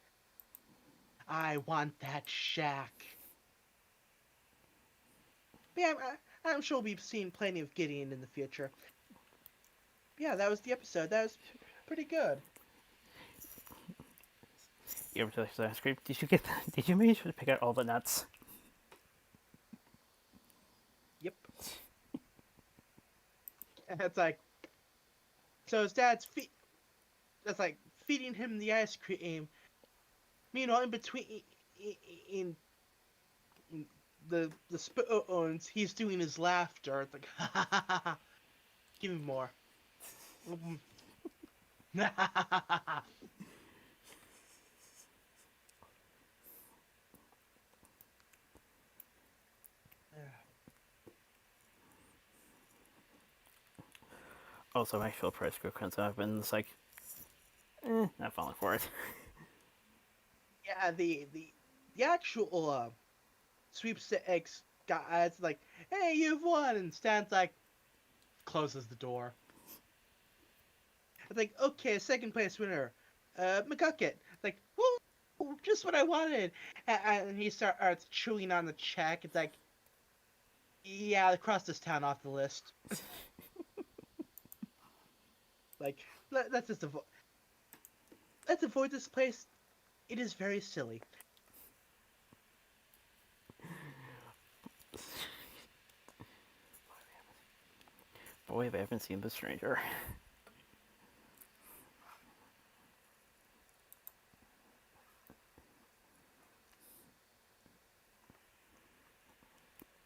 I want that shack. But yeah, I'm sure we'll be seeing plenty of Gideon in the future. Yeah, that was the episode. That was pretty good. you ever touch the ice cream? Did you get that? Did you manage to pick out all the nuts? Yep. And it's like, so his dad's that's like feeding him the ice cream. Meanwhile, in between, in, in the spoons, he's doing his laughter. It's like, ha ha ha ha. Give me more. Also, actual price group comes up, and it's like, not falling for it. Yeah, the actual sweepstakes guys like, hey, you've won, and Stan's like, closes the door. It's like, okay, second place winner, McGucket. Like, woo, just what I wanted. And he starts chewing on the check. It's like, yeah, cross this town off the list. Like, let's just let's avoid this place. It is very silly. Boy, they haven't seen the stranger.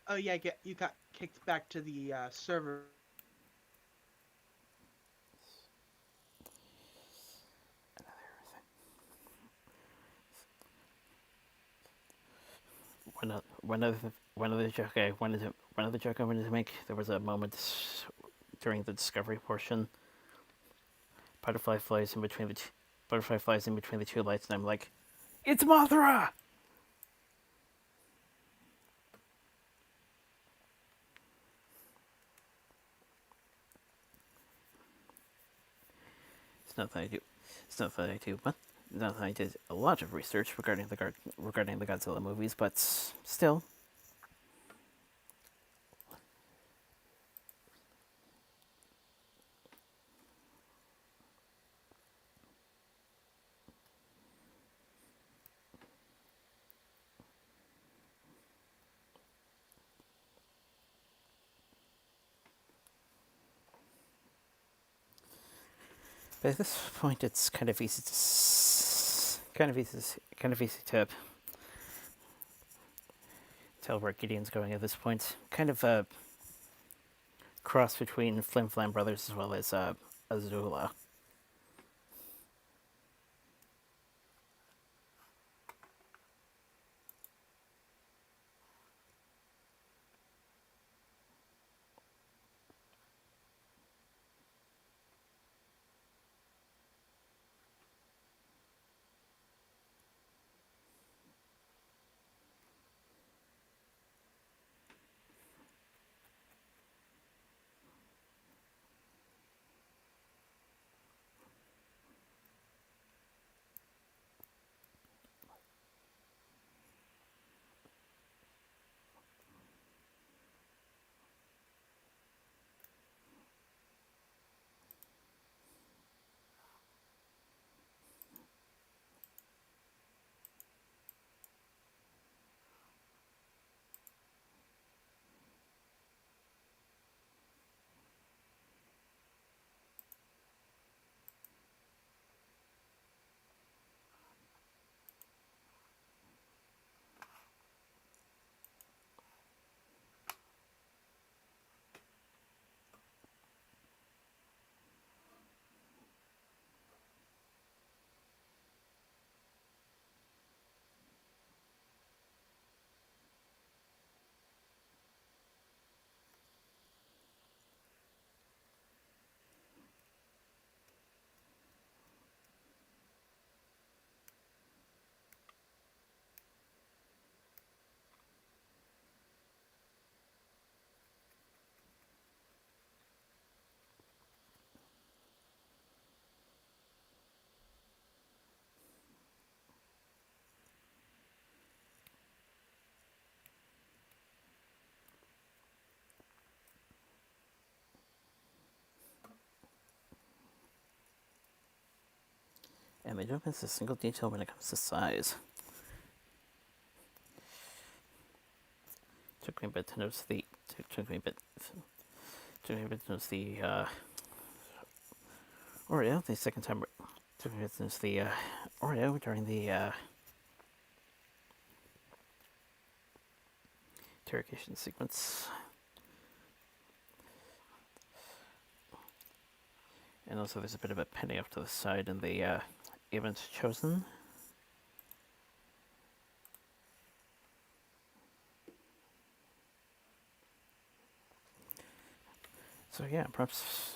Oh yeah, you got kicked back to the server. One of the joke I wanted to make. There was a moment during the discovery portion. Butterfly flies in between the two lights, and I'm like, "It's Mothra!" It's not that I do. It's not that I do, but not that I did a lot of research regarding the Godzilla movies, but still. But at this point, it's kind of easy to tell where Gideon's going at this point. Kind of a cross between Flim Flam Brothers as well as Azula. And they don't miss a single detail when it comes to size. Took me a bit to notice the Oreo the second time. Took me a bit to notice the Oreo during the interrogation sequence. And also there's a bit of a penny off to the side in the event chosen. So yeah, props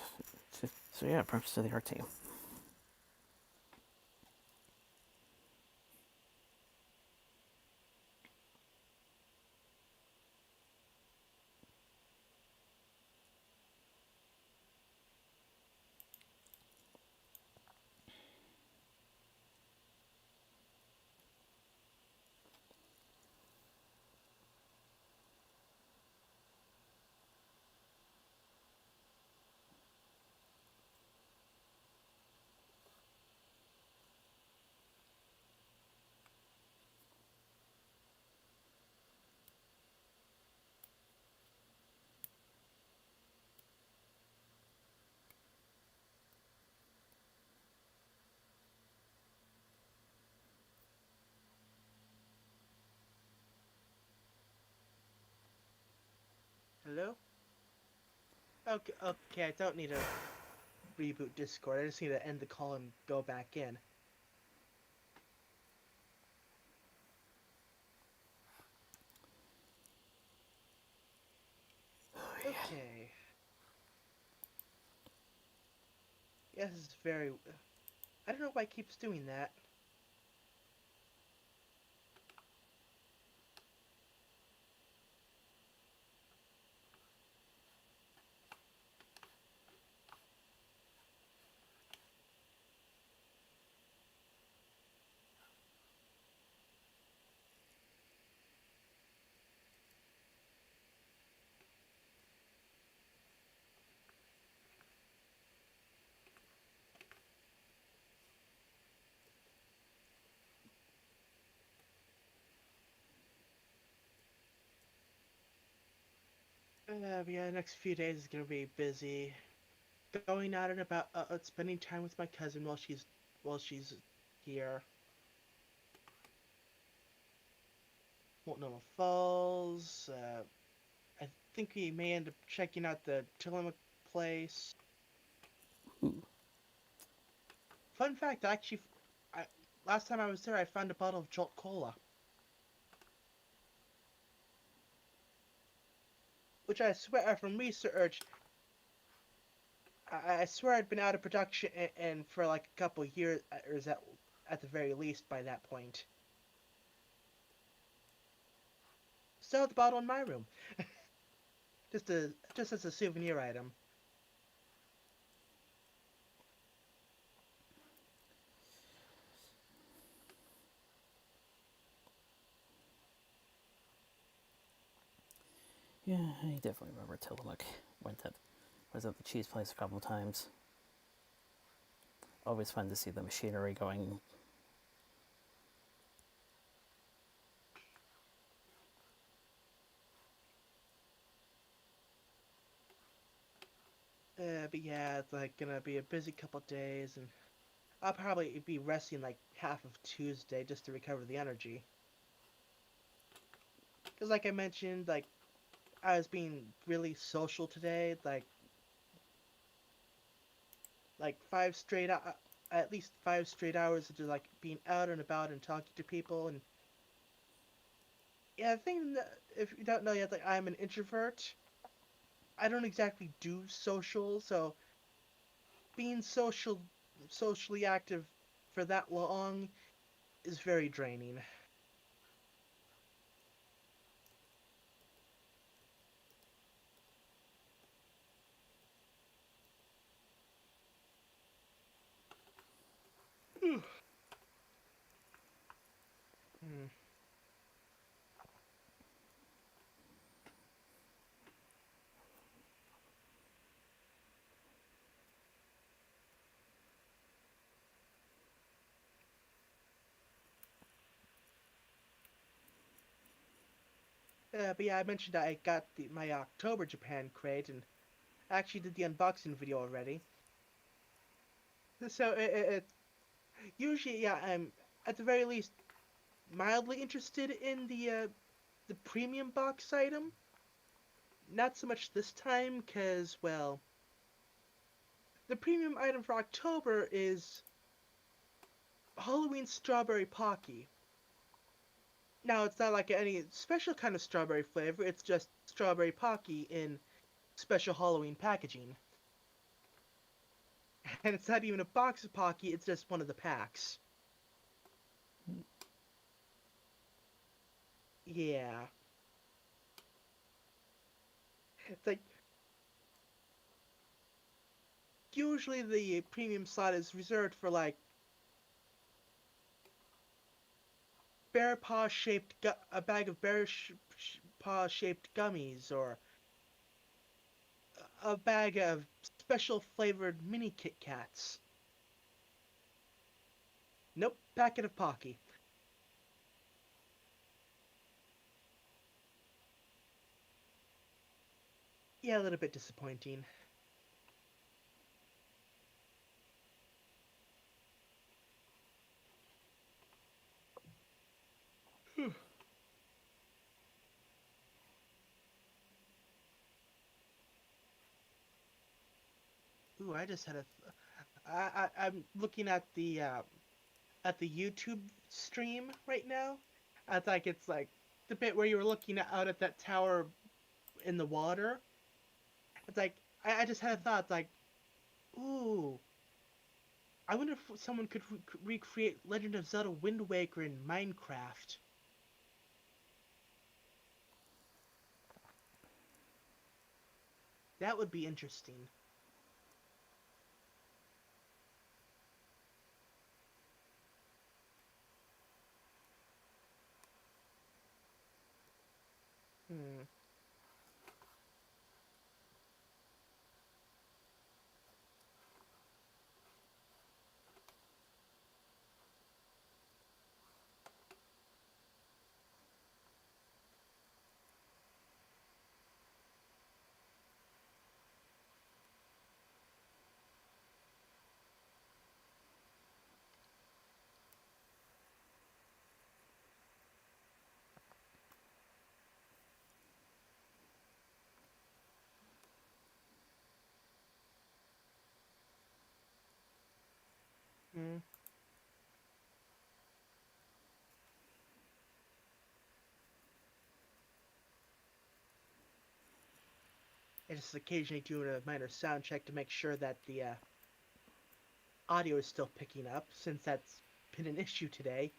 to the art team. Hello? Okay, okay, I don't need to reboot Discord. I just need to end the call and go back in. Okay. Yes, it's very... I don't know why it keeps doing that. But yeah, the next few days is gonna be busy. Going out and about, spending time with my cousin while she's here. Multnomah Falls. I think we may end up checking out the Tillamook place. Fun fact, I, last time I was there, I found a bottle of Jolt Cola, which I swear from research, I swear had been out of production and for like a couple years, or is that at the very least by that point. Still have the bottle in my room, just as a souvenir item. Yeah, I definitely remember Tillamook. Was at the cheese place a couple of times. Always fun to see the machinery going. But yeah, it's like gonna be a busy couple days, and I'll probably be resting like half of Tuesday just to recover the energy. Because like I mentioned, like I was being really social today, like at least 5 straight hours of just like being out and about and talking to people. And yeah, the thing that, if you don't know yet, like I'm an introvert. I don't exactly do social, so being socially active for that long is very draining. Hmm. But yeah, I mentioned I got my October Japan crate and actually did the unboxing video already. So usually, yeah, I'm at the very least mildly interested in the premium box item. Not so much this time, cause well, the premium item for October is Halloween Strawberry Pocky. Now it's not like any special kind of strawberry flavor. It's just strawberry Pocky in special Halloween packaging. And it's not even a box of Pocky. It's just one of the packs. Yeah, it's like usually the premium slot is reserved for like bear paw shaped a bag of paw shaped gummies or a bag of special flavored mini Kit Kats. Nope, packet of Pocky. Yeah, a little bit disappointing. Ooh, I just had a. I'm looking at the YouTube stream right now. I think it's like the bit where you were looking out at that tower in the water. It's like I just had a thought like, ooh, I wonder if someone could recreate Legend of Zelda Wind Waker in Minecraft. That would be interesting. Hmm. Hmm. I just occasionally do a minor sound check to make sure that the audio is still picking up, since that's been an issue today.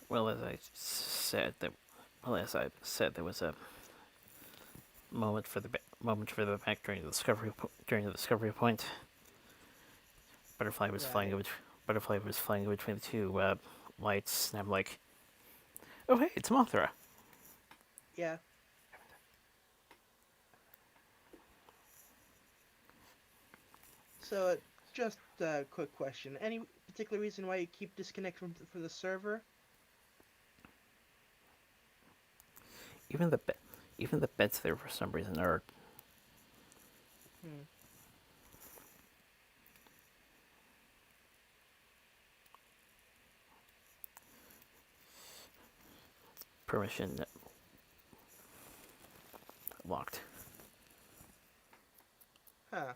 Well, as I said, there was a moment for the back during the discovery point. Butterfly was flying Right. over. Butterfly was flying in between the two lights, and I'm like, "Oh hey, it's Mothra." Yeah. So, just a quick question. Any particular reason why you keep disconnecting from the server? Even the even the beds there for some reason are Hmm. permission locked. Huh.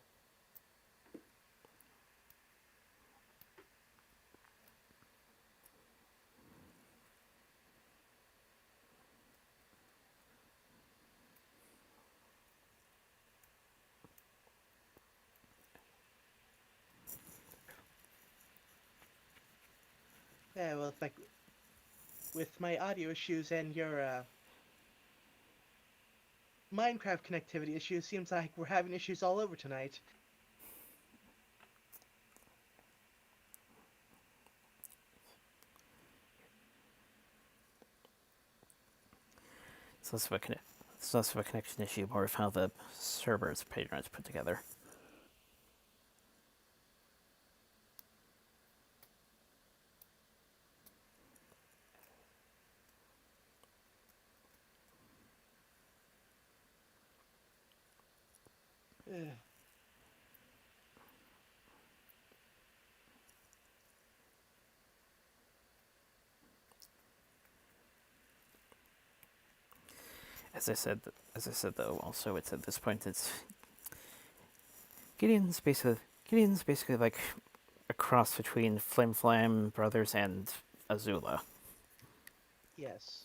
Yeah, well, like with my audio issues and your Minecraft connectivity issues, seems like we're having issues all over tonight. It's less of a it's less of a connection issue, more of how the server's page is put together. Ugh. As I said though, also it's at this point Gideon's basically like a cross between Flim Flam Brothers and Azula. Yes.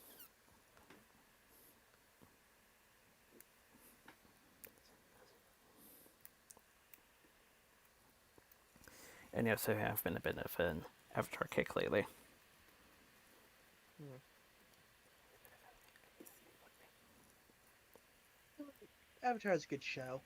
And yes, I have been a bit of an Avatar kick lately. Hmm. Avatar is a good show.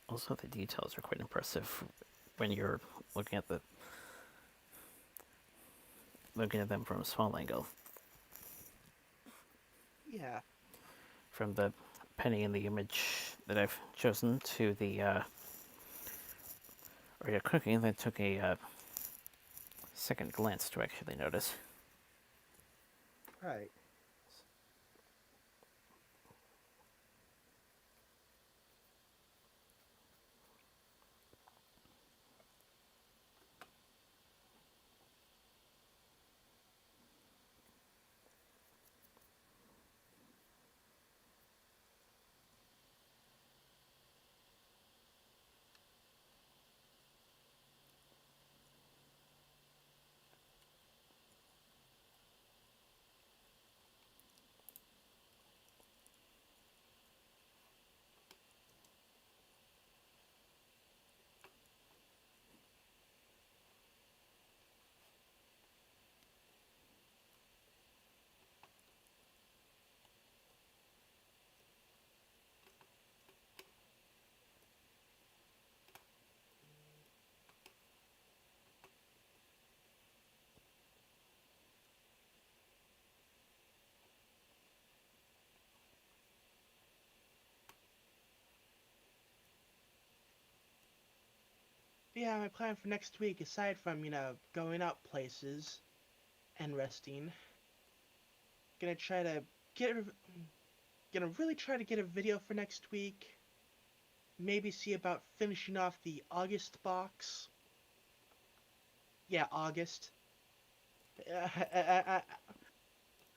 Also, the details are quite impressive when you're looking at the looking at them from a small angle. Yeah. From the penny in the image that I've chosen to the Oreo cooking, that took a second glance to actually notice. Right. Yeah, my plan for next week, aside from, going out places and resting, gonna try to get, gonna really try to get a video for next week. Maybe see about finishing off the August box. Yeah, August.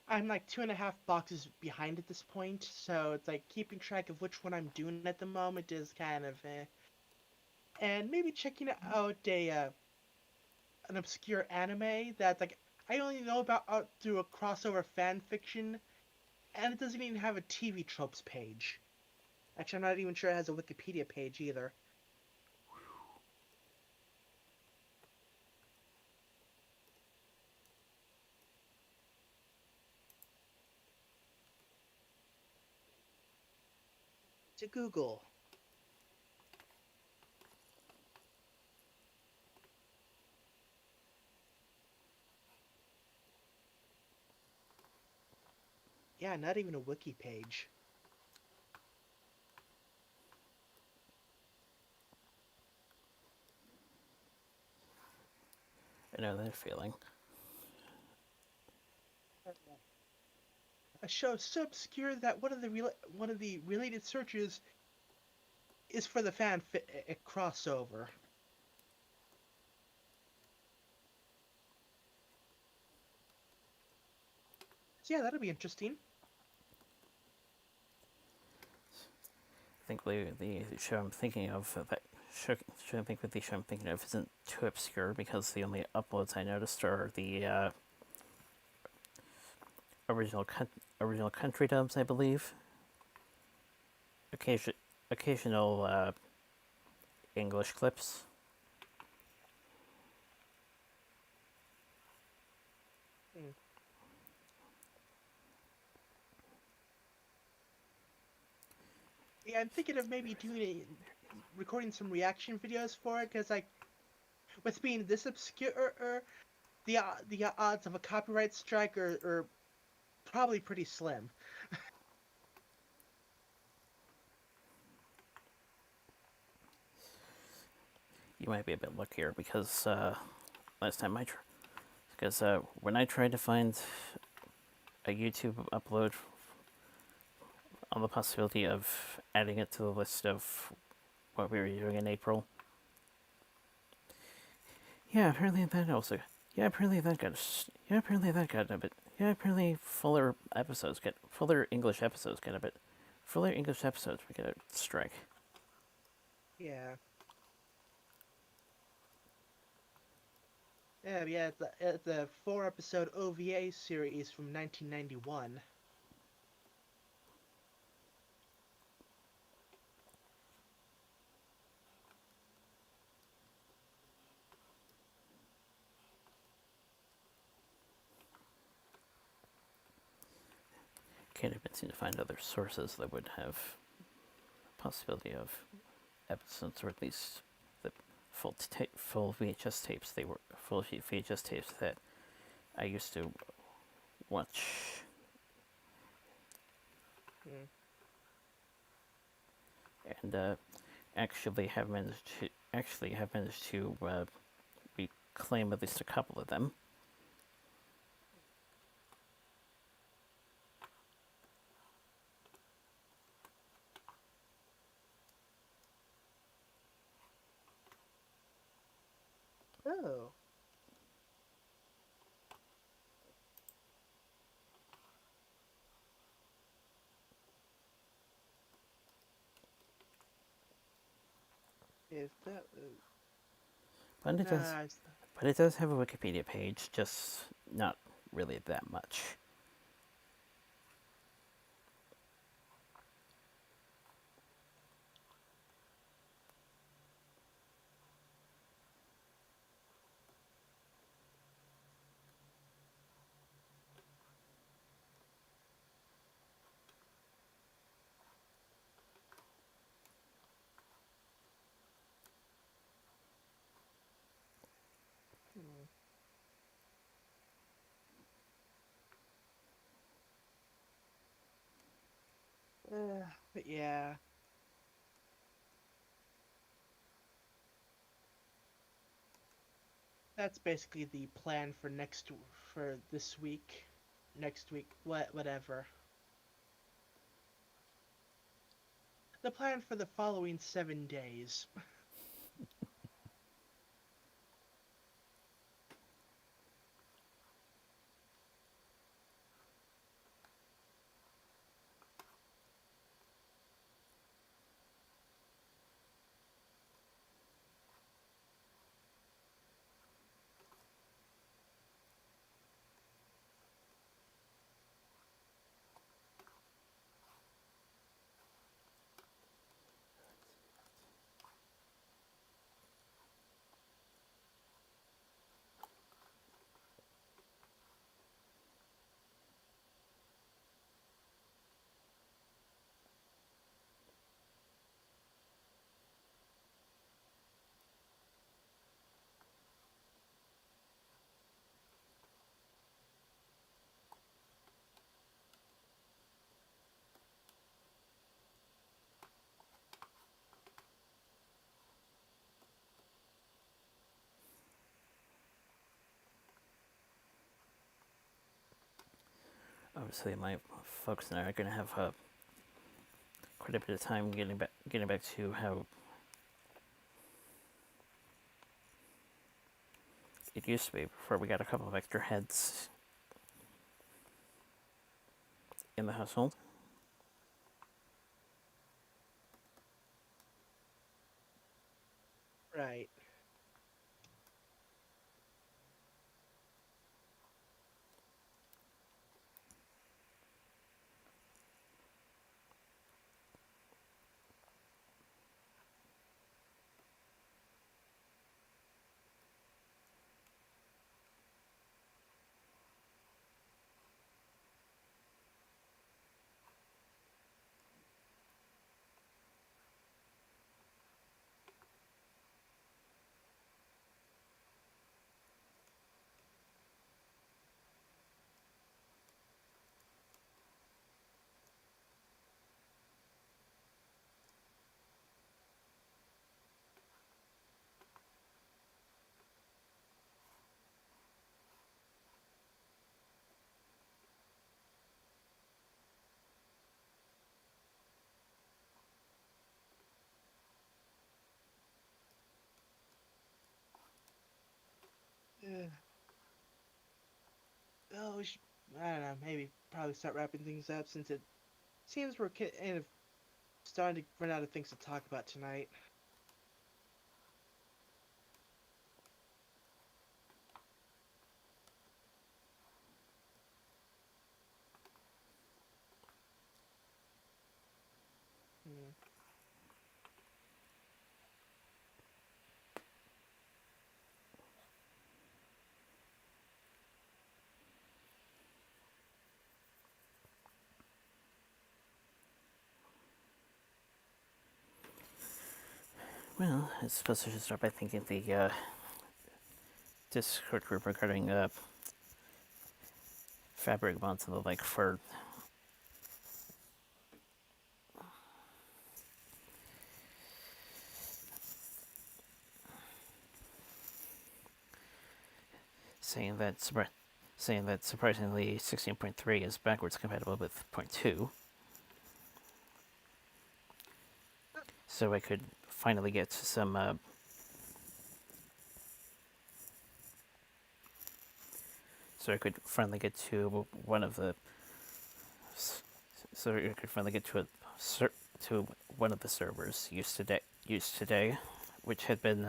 I'm like 2.5 boxes behind at this point, so it's like keeping track of which one I'm doing at the moment is kind of and maybe checking out an obscure anime that like I only know about through a crossover fan fiction, and it doesn't even have a TV tropes page. Actually, I'm not even sure it has a Wikipedia page either. To Google. Yeah, not even a wiki page. I know that feeling. A show so obscure that one of the related searches is for the crossover. So yeah, that'll be interesting. I think the show I'm thinking of that should think with the show I'm thinking of isn't too obscure because the only uploads I noticed are the original original country dubs, I believe. Occasion occasional English clips. Hmm. Yeah, I'm thinking of maybe recording some reaction videos for it, because like with being this obscure, the odds of a copyright strike are probably pretty slim. You might be a bit luckier because last time because when I tried to find a YouTube upload on the possibility of adding it to the list of what we were doing in April. Yeah, apparently that also. Yeah, apparently that got. Yeah, apparently that got a bit. Yeah, apparently fuller English episodes get a bit. Fuller English episodes we get a strike. Yeah. Yeah, it's a 4 episode OVA series from 1991. Can't even seem to find other sources that would have possibility of episodes, or at least the full VHS tapes. They were full VHS tapes that I used to watch, Hmm. and actually have managed to reclaim at least a couple of them. Oh. Is that? But it does, Nah. but it does have a Wikipedia page, just not really that much. Hmm. But yeah, that's basically the plan for this week, next week, whatever. The plan for the following 7 days. Obviously, my folks and I are going to have quite a bit of time getting back to how it used to be before we got a couple of extra heads in the household. Right. Yeah. Oh, we should, I don't know, maybe probably start wrapping things up since it seems we're kind of starting to run out of things to talk about tonight. Hmm. Well, I suppose I should start by thanking the Discord group regarding fabric mods and the like for saying that surprisingly 16.3 is backwards compatible with point 2, so I could finally get some so I could finally get to one of the so I could finally get to to one of the servers used today, which had been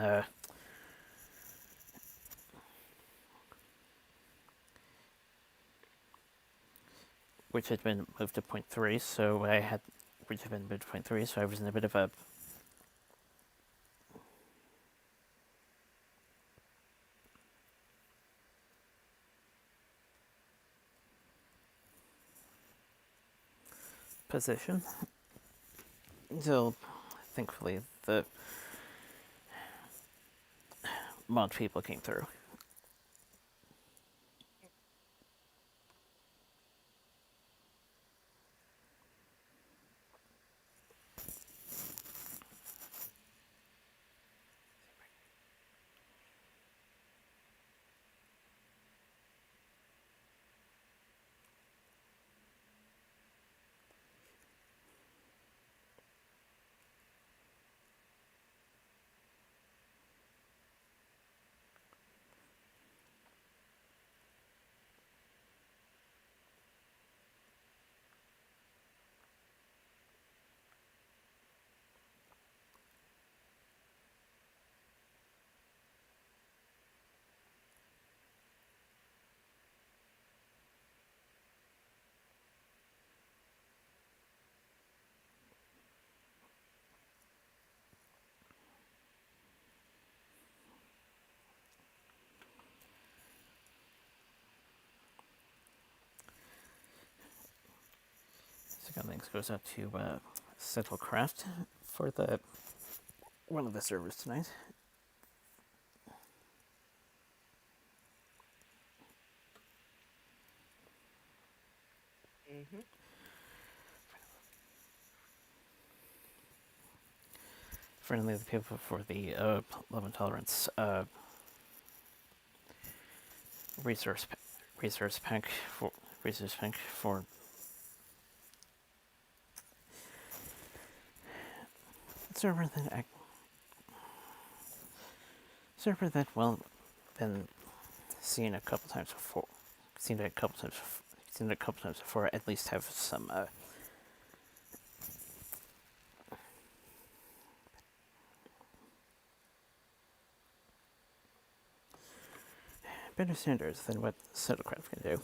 moved to point 3. So I had which had been moved to point 3. So I was in a bit of a position. So thankfully the mod people came through. Second thanks goes out to Settle Craft for the one of the servers tonight. Hmm. Friendly the people for the love and tolerance resource resource pack for resource pack for server that server that well been seen a couple times before. Seen it a couple times. Seen it a couple times before. At least have some better standards than what Soda-Craft can do.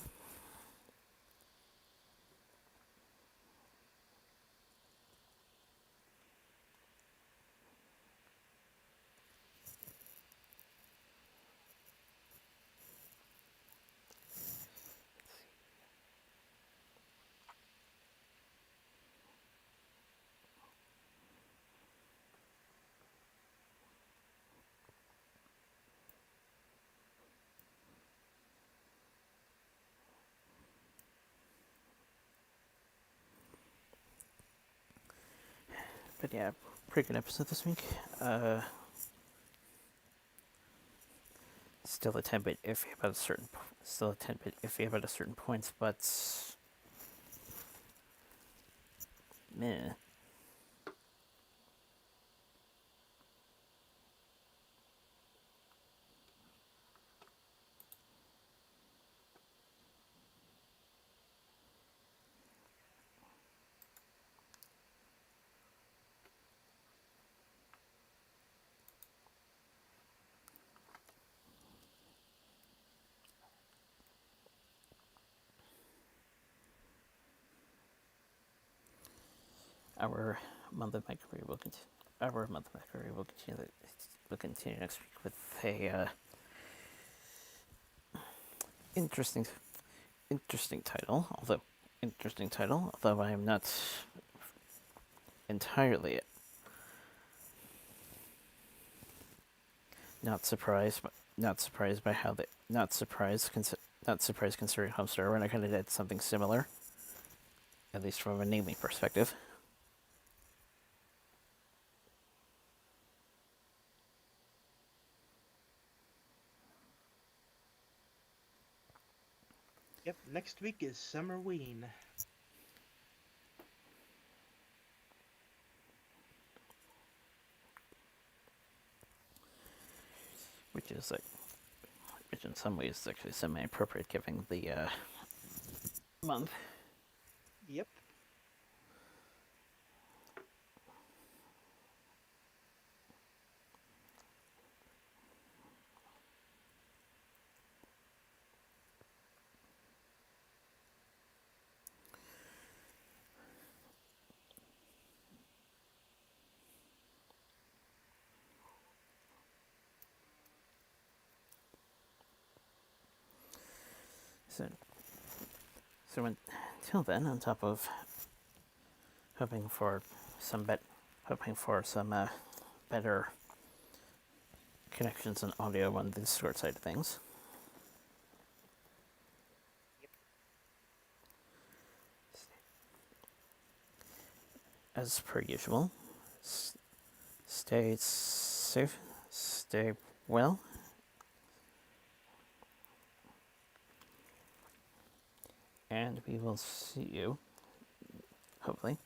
But yeah, pretty good episode this week. Still a tad bit iffy about a certain points, but meh. Our month of my career will continue. Our month of my career will continue. Will continue next week with a interesting, interesting title. Although I am not entirely not surprised, by how they not surprised considering Homestar Run. I kind of did something similar, at least from a naming perspective. Yep, next week is Summerween. Which is like, which in some ways is actually semi-appropriate given the month. Yep. So until then, on top of hoping for some better connections and audio on the Discord side of things. As per usual, stay safe, stay well, and we will see you, hopefully,